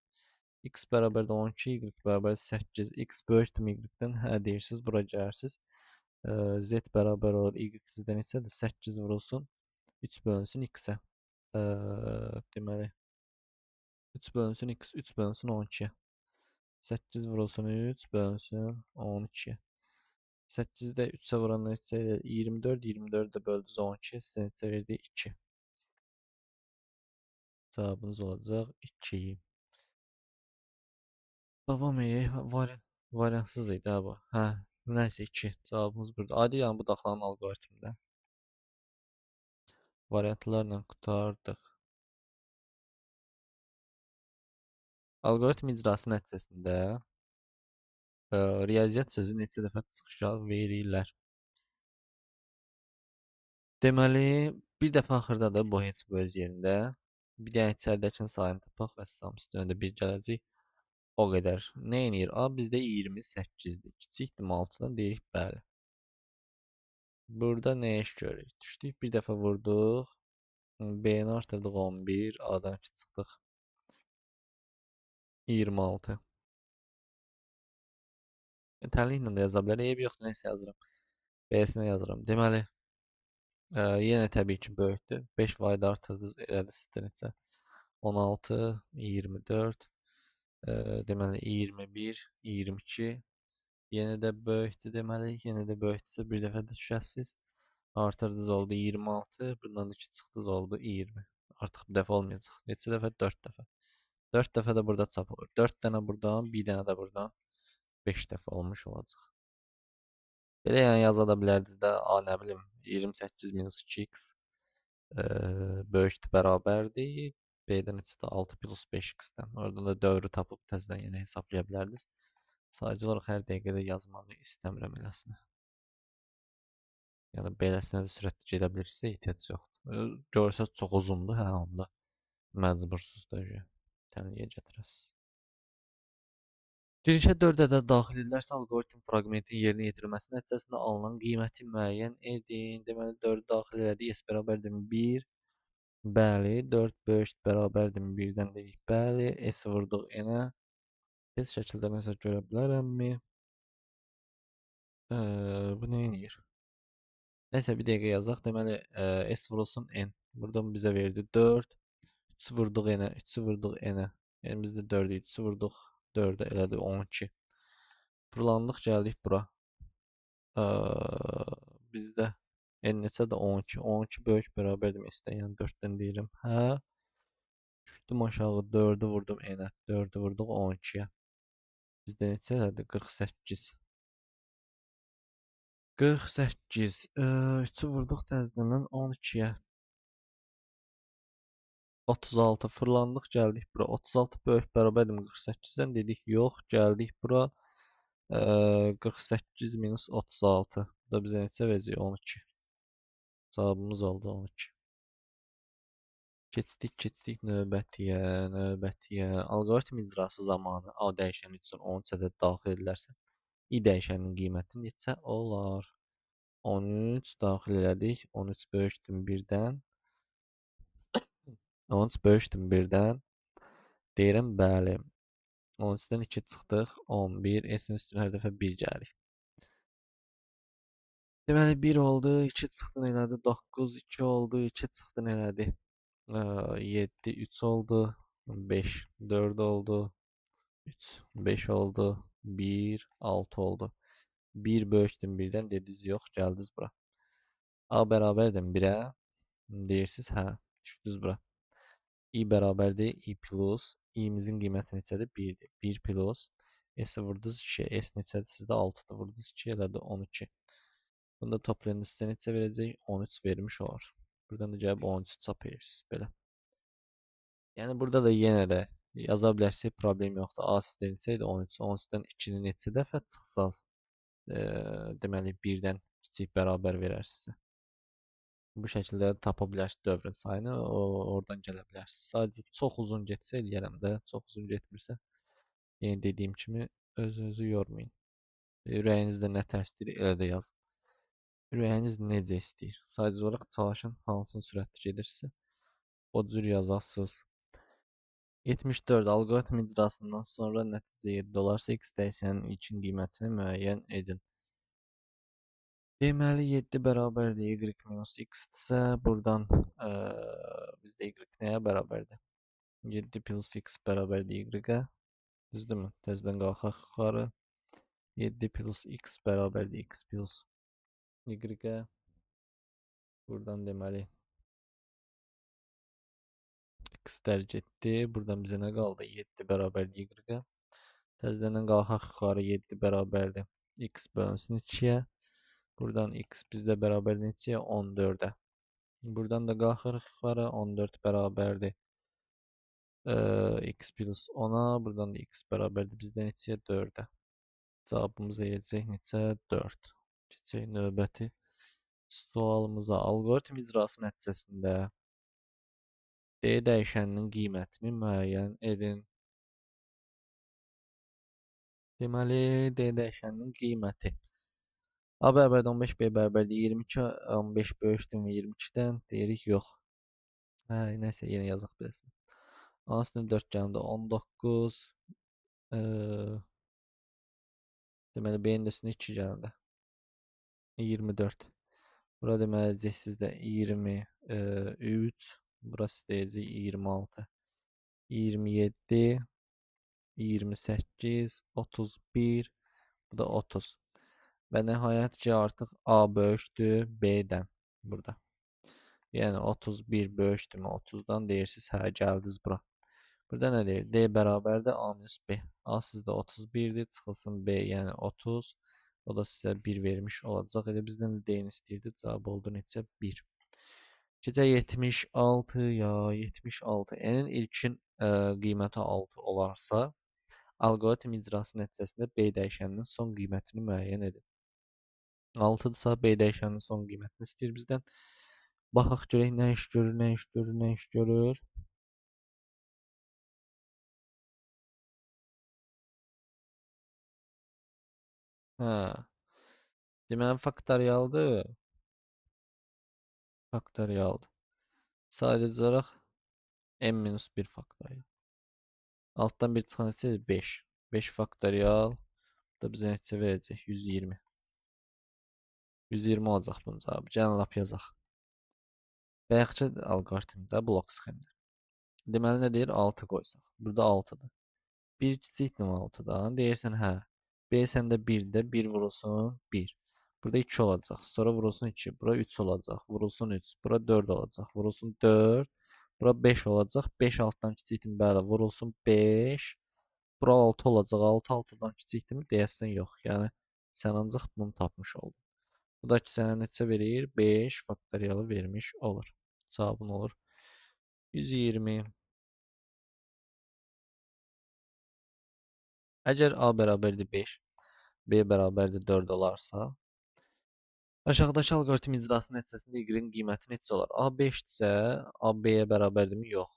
Speaker 1: X bərabər 12, y bərabər 8, x böyükdür y-dən, hə deyirsiniz, bura gəlirsiniz. Z bərabər olur, y sizdə neçədir? 8 vurulsun, 3 bölünsün x-ə. Deməli, 3 bölünsün x, 3 bölünsün 12-yə. 8 vurulsun 3 bölünsün 12-yə. 8-də 3-ə vurandan neçə edir? 24, 24 də böldünüz 12, sizə neçə verdi? 2. Cavabınız olacaq 2. Davam edək. Variantsız idi ha bu. Hə, nəysə 2. Cavabımız burada. Adi yəni bu daxlanın alqoritmində. Variantlarla qurtardıq. Alqoritm icrası nəticəsində riyaziyyat sözü neçə dəfə çıxışa verirlər? Deməli, bir dəfə axırdadır bu heç bu öz yerində. Bir dənə içəridəkinin sayını tapaq və sağ üstünə də 1 gələcək. O qədər. Nə edir? A bizdə 28-dir. Kiçikdir 6-dan deyirik, bəli. Burada nə iş görürük? Düşdük, bir dəfə vurduq. B-ni artırdıq 11, A-dan 2 çıxdıq. 26. Tənliklə də yaza bilər. Eyb yoxdur, nəsə yazıram. B-sinə yazıram. Deməli, yenə təbii ki, böyükdür. 5 vayda artırdınız, elədi sizdə neçə? 16, 24, deməli 21, 22. Yenə də böyükdür deməli, yenə də böyükdürsə bir dəfə də düşəsiz. Artırdınız oldu 26, bundan 2 çıxdınız oldu 20. Artıq bir dəfə olmayacaq. Neçə dəfə? 4 dəfə. 4 dəfə də burada çap olur. 4 dənə buradan, bir dənə də buradan 5 dəfə olmuş olacaq. Belə yəni yaza da bilərdiniz də, a nə bilim 28 minus 2x böyükdür bərabərdir. B-də neçədir? 6 plus 5x-dən. Oradan da dövrü tapıb təzədən yenə hesablaya bilərdiniz. Sadəcə olaraq hər dəqiqədə yazmağı istəmirəm eləsinə. Yəni beləsinə də sürətli gedə bilirsə ehtiyac yoxdur. Görsəz çox uzundur, hə onda məcbursuz da tənliyə gətirəsiz. Girişə 4 ədəd daxil edilərsə alqoritm fraqmentin yerinə yetirilməsi nəticəsində alınan qiyməti müəyyən edin. Deməli 4 daxil elədik, s bərabərdir 1. Bəli, 4 böyük bərabərdir 1-dən dedik. Bəli, s vurduq n-ə. Tez şəkildə nəsə görə bilərəmmi? Bu nə edir? Nəysə bir dəqiqə yazaq. Deməli, S vurulsun N. Buradan bizə verdi 4. 3 vurduq N-ə, 3 vurduq N-ə. Yəni bizdə 4 idi. 3 vurduq 4-ə elədi 12. Fırlandıq gəldik bura. Bizdə N neçədir? 12. 12 böyük bərabərdir S-dən. Yəni 4-dən deyirəm. Hə. Düşdüm aşağı 4-ü vurdum N-ə. 4-ü vurduq 12-yə. Bizdə neçə elədi? 48. 48. 3'ü vurduq təzədən 12'yə. 36 fırlandıq gəldik bura. 36 böyük bərabərdir 48-dən dedik yox. Gəldik bura. 48 minus 36. Bu da bizə neçə verəcək? 12. Cavabımız oldu 12. Keçdik növbətiyə. Alqoritm icrası zamanı A dəyişəni üçün 13 ədəd daxil edilərsə, I dəyişəninin qiyməti neçə olar? 13 daxil elədik. 13 böyükdür 1-dən. 13 böyükdür 1-dən. Deyirəm bəli. 13-dən 2 çıxdıq. 11. S-in üstünə hər dəfə 1 gəlir. Deməli 1 oldu. 2 çıxdı elədi. 9. 2 oldu. 2 çıxdı elədi. 7. 3 oldu. 5. 4 oldu. 3. 5 oldu. 1. 6 oldu. 1 böyükdür 1-dən dediniz yox. Gəldiniz bura. A bərabərdir 1-ə. Deyirsiniz hə. Düşdünüz bura. I bərabərdir I plus. İ'mizin qiyməti neçədir? 1-dir. 1 plus. S vurdunuz 2. S neçədir? Sizdə 6-dır. Vurdunuz 2 elədi 12. Bunda toplayanda sizə neçə verəcək? 13 vermiş olar. Buradan da gəlib 13 çap edirsiniz. Belə. Yəni burada da yenə də yaza bilərsək problem yoxdur. A sizdə neçə idi? 13. 13-dən 2-ni neçə dəfə çıxsaz, deməli 1-dən kiçik bərabər verər sizə. Bu şəkildə tapa bilərsiniz dövrün sayını, oradan gələ bilərsiniz. Sadəcə çox uzun getsə eləyərəm də, çox uzun getmirsə, yəni dediyim kimi özünüzü yormayın. Ürəyinizdə nə tərsdir elə də yazın. Ürəyiniz necə istəyir. Sadəcə olaraq çalışın, hansını sürətli gedirsə, o cür yazasınız. 74 alqoritm icrasından sonra nəticə 7 olarsa x dəyişənin ilkin qiymətini müəyyən edin. Deməli 7 bərabərdir y minus x-dirsə, buradan bizdə y nəyə bərabərdir? 7 plus x bərabərdir y-ə. Düzdürmü? Təzədən qalxaq yuxarı. 7 plus x bərabərdir x plus y-ə. Buradan deməli x dərc etdi. Buradan bizə nə qaldı? 7 bərabərdir y-ə. Təzədən qalxaq yuxarı 7 bərabərdir x bölünsün 2-yə. Buradan x bizdə bərabər neçəyə? 14-ə. Buradan da qalxırıq yuxarı 14 bərabərdir x plus 10-a. Buradan da x bərabərdir bizdə neçəyə? 4-ə. Cavabımız eləyəcək neçə? 4. Keçək növbəti sualımıza. Alqoritm icrası nəticəsində D dəyişəninin qiymətini müəyyən edin. Deməli, D dəyişəninin qiyməti A bərabərdir 15, B bərabərdir 22, 15 böyükdür 22-dən deyirik yox. Hə, nəsə yenə yazaq biləsən. Ansının 4 gəlində 19. Deməli, B-nin də üstünə 2 gəlində 24. Burada deməli sizdə 23. Burası deyəcək 26. 27. 28. 31. Bu da 30. Və nəhayət ki, artıq A böyükdür B-dən burada. Yəni 31 böyükdürmü 30-dan deyirsiniz, hə, gəldiniz bura. Burada nə deyir? D bərabərdir A minus B. A sizdə 31-dir, çıxılsın B, yəni 30. O da sizə 1 vermiş olacaq. Elə bizdən də D-ni istəyirdi. Cavab oldu neçə? 1. Keçək 76 ya 76. N-in ilkin qiyməti 6 olarsa, alqoritm icrası nəticəsində B dəyişəninin son qiymətini müəyyən edin. 6-dırsa B dəyişəninin son qiymətini istəyir bizdən. Baxaq görək nə iş görür, nə iş görür, nə iş görür. Hə. Deməli faktorialdır. Faktorialdır. Sadəcə olaraq n-1 faktorial. Altdan 1 çıxan neçədir? 5. 5 faktorial. Bu da bizə neçə verəcək? 120. 120 olacaq bunun cavabı. Gəlin lap yazaq. Bayaqçı alqoritmdə blok sxemdə. Deməli nə deyir? 6 qoysaq. Burada 6-dır. 1 kiçikdir 6-dan. Deyirsən hə. B səndə 1-də 1 vurulsun 1. Burada 2 olacaq. Sonra vurulsun 2. Bura 3 olacaq. Vurulsun 3. Bura 4 olacaq. Vurulsun 4. Bura 5 olacaq. 5 altdan kiçikdir. Bəli, vurulsun 5. Bura 6 olacaq. 6 6-dan kiçikdirmi? Deyəsən yox. Yəni sən ancaq bunu tapmış oldun. Bu da ki sənə neçə verir? 5 faktorialı vermiş olur. Cavabın olur 120. Əgər A bərabərdir 5, B bərabərdir 4 olarsa, aşağıdakı alqoritm icrası nəticəsində y-in qiyməti neçə olar? A 5-dirsə, A B-yə bərabərdirmi? Yox.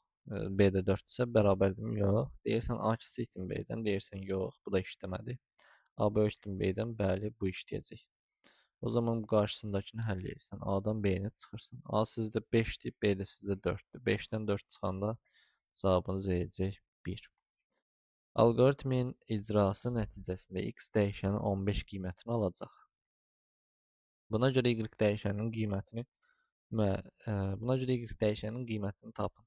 Speaker 1: B də 4-dirsə, bərabərdirmi? Yox. Deyirsən A kiçikdir B-dən, deyirsən yox, bu da işləmədi. A böyükdür B-dən, bəli, bu işləyəcək. O zaman bu qarşısındakını həll edirsən. A-dan B-nə çıxırsan. A sizdə 5-dir, B də sizdə 4-dür. 5-dən 4 çıxanda cavabınız eləyəcək 1. Alqoritmin icrası nəticəsində x dəyişənin 15 qiymətini alacaq. Buna görə y dəyişəninin qiymətini buna görə y dəyişəninin qiymətini tapın.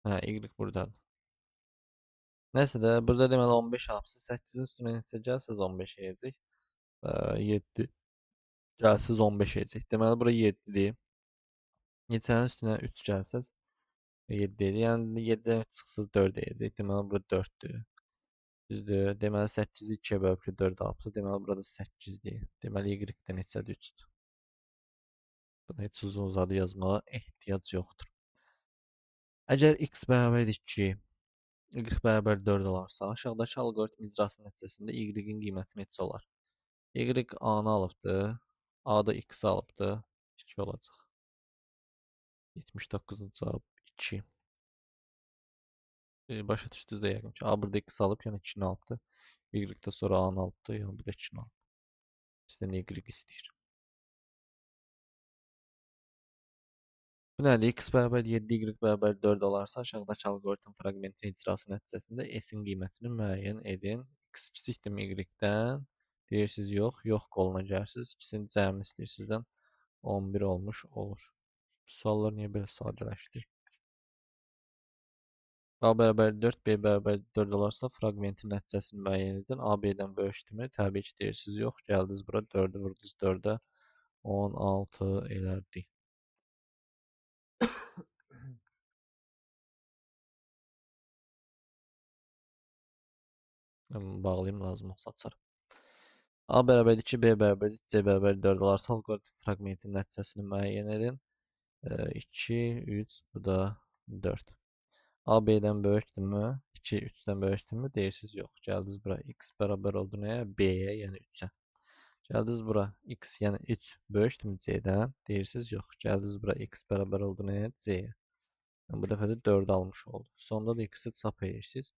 Speaker 1: Hə, y burdadır. Nəsə də burada deməli 15 almışsınız. 8-in üstünə neçə gəlsəz 15 eləyəcək. 7 gəlsəz 15 eləyəcək. Deməli bura 7-dir. Neçənin üstünə 3 gəlsəz 7 edir. Yəni 7-dən 3 çıxsız 4 eləyəcək. Deməli bura 4-dür. Düzdür. Deməli 8-i 2-yə bölüb 4 alıbdır. Deməli burada 8-dir. Deməli y-də neçədir? 3-dür. Buna heç uzun uzadı yazmağa ehtiyac yoxdur. Əgər x bərabərdir 2, y bərabər 4 olarsa, aşağıdakı alqoritm icrası nəticəsində y-in qiyməti neçə olar? Y A-nı alıbdır, A da x-i alıbdır, 2 olacaq. 79-cu cavab 2. Başa düşdünüz də yəqin ki, A burada x alıb, yəni 2-ni alıbdır. Y də sonra A-nı alıbdır, yəni bu da 2-ni alıb. Bizdən y istəyir. Bu nədir? X bərabər 7, Y bərabər 4 olarsa, aşağıdakı alqoritm fraqmentin icrası nəticəsində S-in qiymətini müəyyən edin. X kiçikdir Y-dən. Deyirsiniz yox, yox qoluna gəlirsiniz. İkisinin cəmi istəyir sizdən 11 olmuş olur. Suallar niyə belə sadələşdi? A bərabər 4, B bərabər 4 olarsa, fraqmentin nəticəsini müəyyən edin. A B-dən böyükdürmü? Təbii ki, deyirsiniz yox. Gəldiniz bura 4-ü vurdunuz 4-ə. 16 elədi. Bağlayayım lazım olsa açarım. A bərabər 2, B bərabər C bərabər 4 olarsa alqoritm fraqmentin nəticəsini müəyyən edin. 2, 3, bu da 4. A B-dən böyükdürmü? 2, 3-dən böyükdürmü? Deyirsiniz yox. Gəldiniz bura x bərabər oldu nəyə? B-yə, yəni 3-ə. Gəldiniz bura x, yəni 3 böyükdürmü C-dən? Deyirsiniz yox. Gəldiniz bura x bərabər oldu nəyə? C-yə. Bu dəfə də 4 almış oldu. Sonda da x-i çap edirsiniz.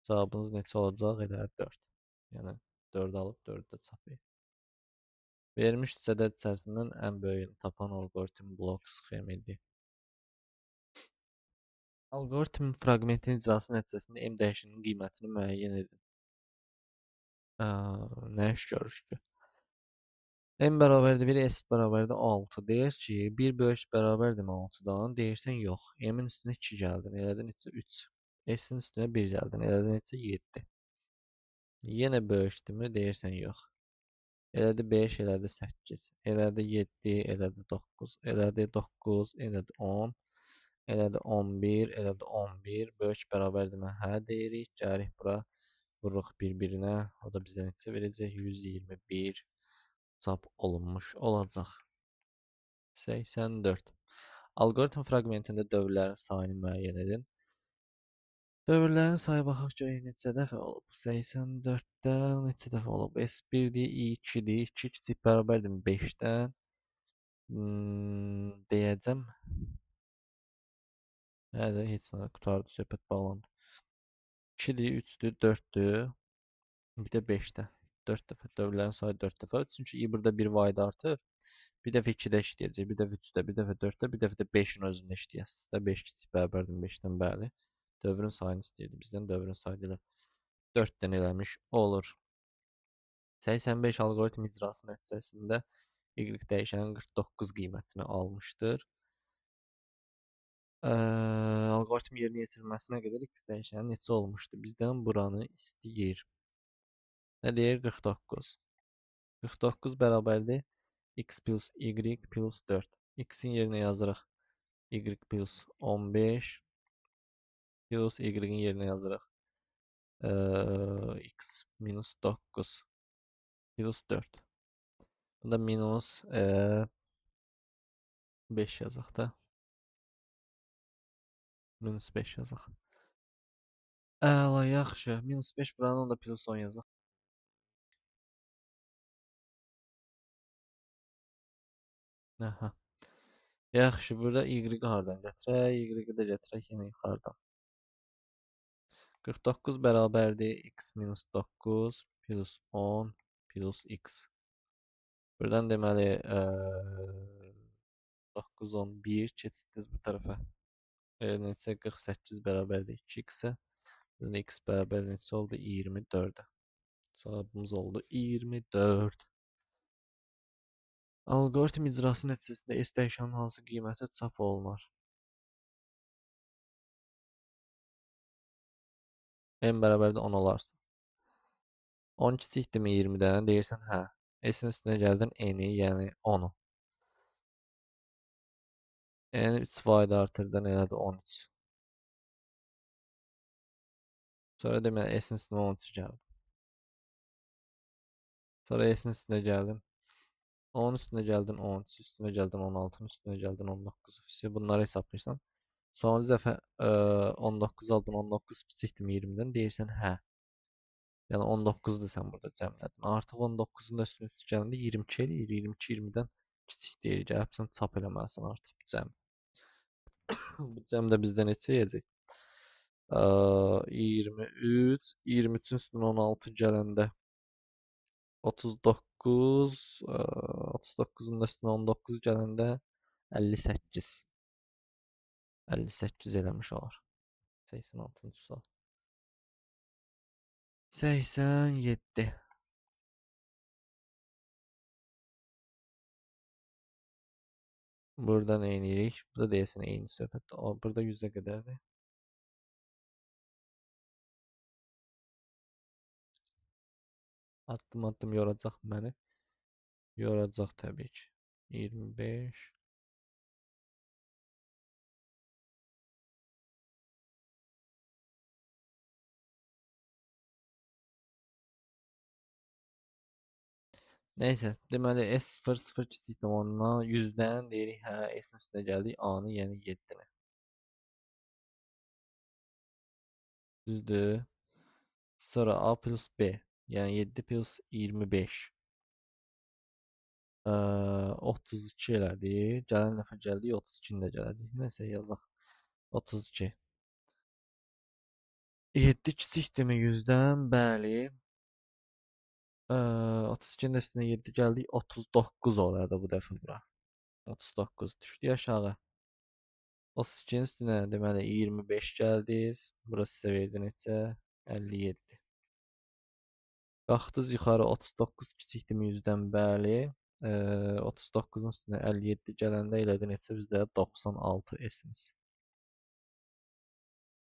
Speaker 1: Cavabınız neçə olacaq? Elə 4. Yəni 4 alıb 4-ü də çap edin. Verilmiş ədəd içərisindən ən böyüyünü tapan alqoritm blok sxemidir. Alqoritm fraqmentin icrası nəticəsində m dəyişəninin qiymətini müəyyən edin. Nə iş görürük ki? M bərabərdir 1, S bərabərdir 6. Deyir ki, 1 böyük bərabərdir 6-dan. Deyirsən yox. M-in üstünə 2 gəldin, elədi neçə 3. S-in üstünə 1 gəldin, elədi neçə 7. Yenə böyükdürmü? Deyirsən yox. Elədi 5, elədi 8, elədi 7, elədi 9, elədi 9, elədi 10, elədi 11, elədi 11. Böyük bərabərdirmə hə deyirik. Gəlirik bura, vururuq bir-birinə. O da bizə neçə verəcək? 121 çap olunmuş olacaq. 84. Alqoritm fraqmentində dövrlərin sayını müəyyən edin. Dövrlərin sayı baxaq görək neçə dəfə olub. 84-də neçə dəfə olub? S1-dir, I2-dir. 2 kiçik bərabərdir 5-dən. Deyəcəm. Hə də heç nə qutardı, söhbət bağlandı. 2-dir, 3-dür, 4-dür. Bir də 5-də. 4 dəfə. Dövrlərin sayı 4 dəfə. Çünki I burada bir vayda artır. Bir dəfə 2-də işləyəcək, bir dəfə 3-də, bir dəfə 4-də, bir dəfə də 5-in özündə işləyəsiniz də. 5 kiçik bərabərdir 5-dən, bəli. Dövrün sayını istəyirdi bizdən. Dövrün sayı ilə 4-dən eləmiş olur. 85 alqoritm icrası nəticəsində y dəyişənin 49 qiymətini almışdır. Alqoritm yerinə yetirilməsinə qədər x dəyişəni neçə olmuşdu? Bizdən buranı istəyir. Nə deyir? 49. 49 bərabərdir x plus y plus 4. X-in yerinə yazırıq. Y plus 15 plus y-in yerinə yazırıq. X minus 9 plus 4. Bunda minus 5 yazaq da. Minus 5 yazaq. Əla, yaxşı. Minus 5 buranın da plus 10 yazaq. Aha. Yaxşı, burada y-i hardan gətirək? Y-i də gətirək yenə yuxarıdan. 49 bərabərdir x minus 9 plus 10 plus x. Buradan deməli 9, 10, 1 keçdiniz bu tərəfə. Neçə? 48 bərabərdir 2x-ə. Burada x bərabər neçə oldu? 24-ə. Cavabımız oldu 24. Alqoritm icrası nəticəsində S dəyişənin hansı qiyməti çap olunur? N bərabərdə 10 olarsa. 10 kiçikdirmi 20-dən? Deyirsən, hə. S-in üstünə gəldin N-i, yəni 10-u. Yəni 3 fayda artırdan elədi 13. Sonra deməli S-in üstünə 13 gəldim. Sonra S-in üstünə gəldim. 10 üstünə gəldin 13, üstünə gəldin 16, üstünə gəldin 19. Bunları hesablayırsan. Sonuncu dəfə 19 aldın, 19 kiçikdirmi 20-dən? Deyirsən, hə. Yəni 19-u da sən burada cəmlədin. Artıq 19-un da üstünə üstü gələndə 22 eləyir. 22 20-dən kiçik deyir. Gəlib sən çap eləməlisən artıq bu cəm. Bu cəm də bizdə neçə yeyəcək? 23, 23-ün üstünə 16 gələndə 39, 39-un da üstünə 19 gələndə 58. 58 eləmiş olar. 86-cı sual. 87. Buradan eynilik. Burada deyəsən eyni söhbət. Burada 100-ə qədərdir. Addım-addım yoracaq məni. Yoracaq təbii ki. 25. Nəysə, deməli S0 0 kiçikdir ondan 100-dən deyirik, hə, S-in üstünə gəldik A-nı, yəni 7-ni. Düzdür? Sonra A plus B, yəni 7 plus 25. 32 elədi. Gələn dəfə gəldik 32-ni də gələcək. Nəsə yazaq. 32. 7 kiçikdirmi 100-dən? Bəli. 32-nin də üstünə 7 gəldik. 39 oladı bu dəfə bura. 39 düşdü aşağı. 32-nin üstünə deməli 25 gəldiniz. Burası sizə verdi neçə? 57. Qalxdınız yuxarı 39 kiçikdirmi 100-dən? Bəli. 39-un üstünə 57 gələndə elədi neçə bizdə? 96 S-imiz.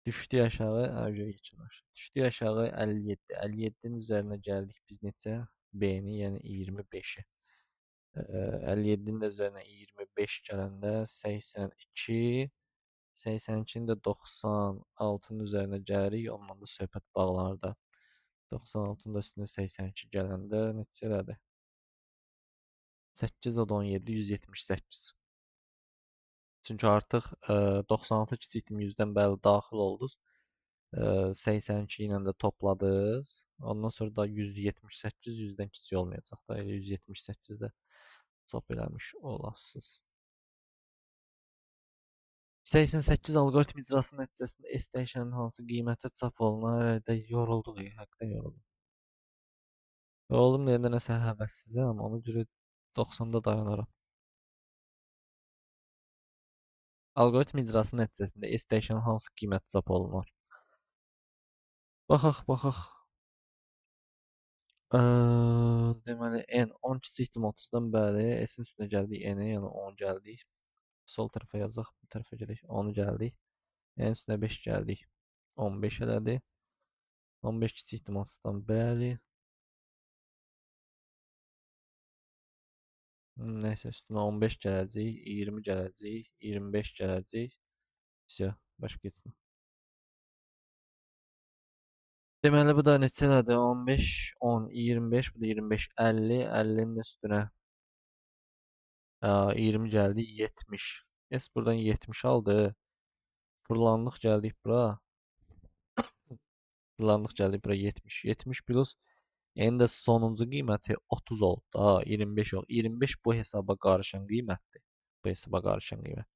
Speaker 1: Düşdü aşağı, geçin aşağı. Düşdü aşağı 57. 57-nin üzərinə gəldik biz neçə? B-ni, yəni 25-i. 57-nin də üzərinə 25 gələndə 82. 82-nin də 96-nın üzərinə gəlirik. Ondan da söhbət bağlanır. 96-nın da üstünə 82 gələndə neçə elədi? 8 o da 17, 178. Çünki artıq 96 kiçikdir 100-dən bəli daxil oldunuz. 82 ilə də topladınız. Ondan sonra da 178 100-dən kiçik olmayacaq da. Elə 178-də çap eləmiş olasınız. 88 alqoritm icrası nəticəsində S dəyişəninin hansı qiymətə çap olunar? Də yorulduq, həqiqətən yoruldum. Yoruldum deyəndə nəsə həvəssizəm, ona görə 90-da dayanaram. Alqoritm icrası nəticəsində S dəyişəninin hansı qiymət çap olunur? Baxaq, baxaq. Deməli n 10 kiçikdir 30-dan bəli. S-in üstünə gəldik n-ə, yəni 10 gəldik. Sol tərəfə yazaq, bu tərəfə gedək. 10 gəldik. N üstünə 5 gəldik. 15 elədi. 15 kiçikdir 30-dan bəli. Nəysə üstünə 15 gələcək, 20 gələcək, 25 gələcək. Vəsə, başa getsin. Deməli bu da neçə elədi? 15, 10, 25, bu da 25, 50, 50-nin üstünə 20 gəldi, 70. S buradan 70 aldı. Fırlandıq gəldik bura. Fırlandıq gəldik bura 70. 70 plus n də sonuncu qiyməti 30 oldu da, 25 yox. 25 bu hesaba qarışan qiymətdir. Bu hesaba qarışan qiymət.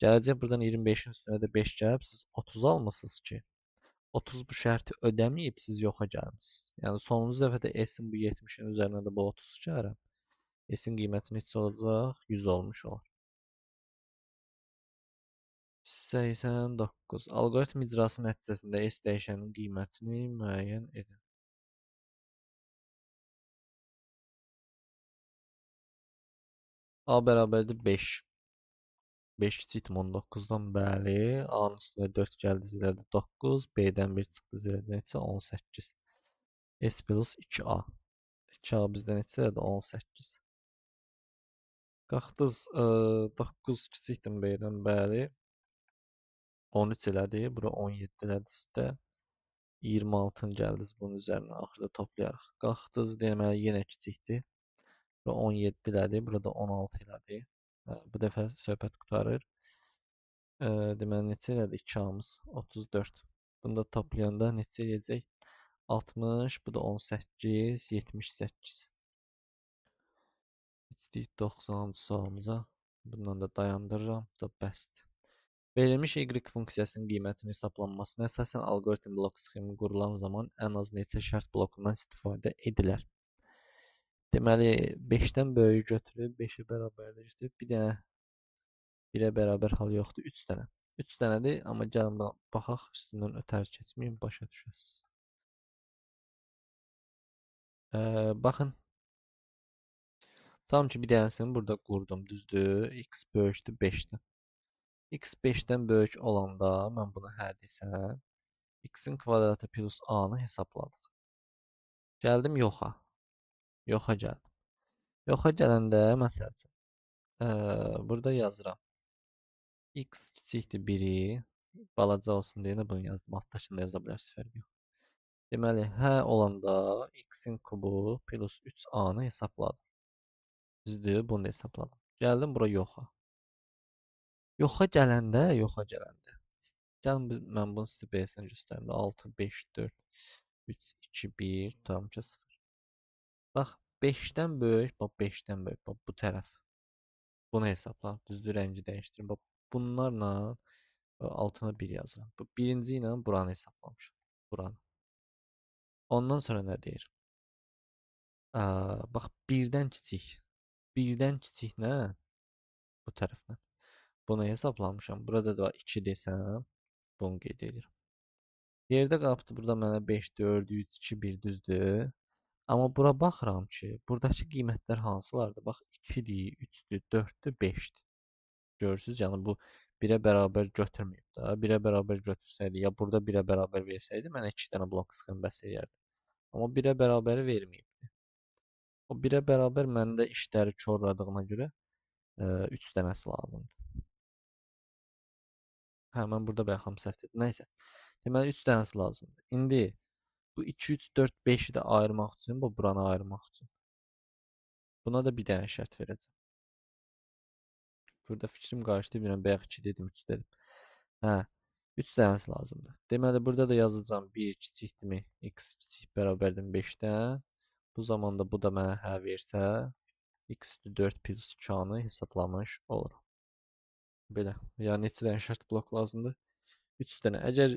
Speaker 1: Gələcək buradan 25-in üstünə də 5 gəlib, siz 30 almısınız ki, 30 bu şərti ödəməyib siz yoxa gəlmisiniz. Yəni sonuncu dəfədə S-in bu 70-in üzərinə də bu 30 gəlirəm. S-in qiyməti neçə olacaq? 100 olmuş olur. 89. Alqoritm icrası nəticəsində S dəyişəninin qiymətini müəyyən edin. A bərabərdir 5. 5 kiçikdir 19-dan bəli. A-nın üstünə 4 gəldi, zilədə 9. B-dən 1 çıxdı, zilədə neçə? 18. S plus 2A. 2A bizdə neçədir? 18. Qalxdız 9 kiçikdir B-dən bəli. 13 elədi. Bura 17 elədi sizdə. 26-ın gəldiniz bunun üzərinə. Axırda toplayarıq. Qalxdız deməli yenə kiçikdir. Bura 17 elədi. Burada 16 elədi. Bu dəfə söhbət qurtarır. Deməli neçə elədi? 2A-mız 34. Bunu da toplayanda neçə eləyəcək? 60, bu da 18, 78. İçdik 90-cı sualımıza. Bundan da dayandırıram. Bu da bəsdir. Verilmiş y funksiyasının qiymətinin hesablanmasına əsasən alqoritm blok sxemi qurulan zaman ən az neçə şərt blokundan istifadə edilər? Deməli 5-dən böyük götürüb 5-ə bərabərləşdirib bir dənə 1-ə bərabər hal yoxdur, 3 dənə. 3 dənədir, amma gəlin baxaq, üstündən ötəri keçməyin, başa düşəsiniz. Baxın. Tam ki bir dənəsini burada qurdum, düzdür? X böyükdür 5-dən. X 5-dən böyük olanda mən bunu hə desəm, X-in kvadratı plus A-nı hesabladıq. Gəldim yoxa. Yoxa gəldim. Yoxa gələndə məsəl üçün burada yazıram. X kiçikdir 1-i, balaca olsun deyə bunu yazdım. Altdakını da yaza bilərsiniz, fərqi yox. Deməli, hə olanda X-in kubu plus 3A-nı hesabladım. Düzdür, bunu da hesabladım. Gəldim bura yoxa. Yoxa gələndə. Gəlin mən bunu sizə B-sən göstərim. 6, 5, 4, 3, 2, 1, tam ki 0. Bax, 5-dən böyük, bax 5-dən böyük, bax bu tərəf. Bunu hesabla, düzdür, rəngi dəyişdirin. Bax, bunlarla altına 1 yazıram. Bu birinci ilə buranı hesablamışam. Buranı. Ondan sonra nə deyir? Bax, 1-dən kiçik. 1-dən kiçik nə? Bu tərəfdən. Bunu hesaplamışam. Burada da 2 desəm, bunu qeyd edirəm. Yerdə qalıbdı burada mənə 5, 4, 3, 2, 1 düzdür. Amma bura baxıram ki, buradakı qiymətlər hansılardır? Bax, 2-dir, 3-dür, 4-dür, 5-dir. Görürsüz, yəni bu 1-ə bərabər götürməyib da. 1-ə bərabər götürsəydi, ya burada 1-ə bərabər versəydi, mənə 2 dənə blok sxem bəs eləyərdi. Amma 1-ə bərabəri verməyibdi. O 1-ə bərabər məndə işləri korladığına görə 3 dənəsi lazımdır. Hə, mən burada bayaqlam səhv etdim. Nəysə. Deməli 3 dənəsi lazımdır. İndi bu 2, 3, 4, 5-i də ayırmaq üçün, bu buranı ayırmaq üçün. Buna da bir dənə şərt verəcəm. Burada fikrim qarışdı. Bilmirəm, bayaq 2 dedim, 3 dedim. Hə, 3 dənəsi lazımdır. Deməli, burada da yazacağım 1 kiçikdirmi, x kiçik bərabərdir 5-dən. Bu zamanda bu da mənə hə versə, x üstü 4 plus 2-nı hesablamış olurum. Belə. Yəni neçə dənə şərt blok lazımdır? 3 dənə. Əgər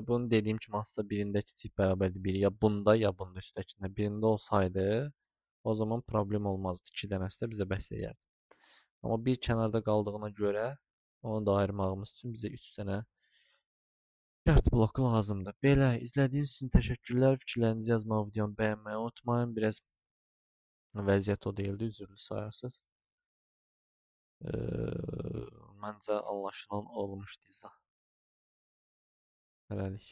Speaker 1: bunu dediyim kimi hansısa birində kiçik bərabərdir 1, ya bunda, ya bunda üstdəkində birində olsaydı, o zaman problem olmazdı. 2 dənəsi də bizə bəs eləyərdi. Amma bir kənarda qaldığına görə onu da ayırmağımız üçün bizə 3 dənə Şərt bloku lazımdır. Belə, izlədiyiniz üçün təşəkkürlər. Fikirlərinizi yazmağı, videonu bəyənməyi unutmayın. Biraz vəziyyət o deyildi, üzürlü sayarsız. Məncə anlaşılan olmuşdu izah. Hələlik.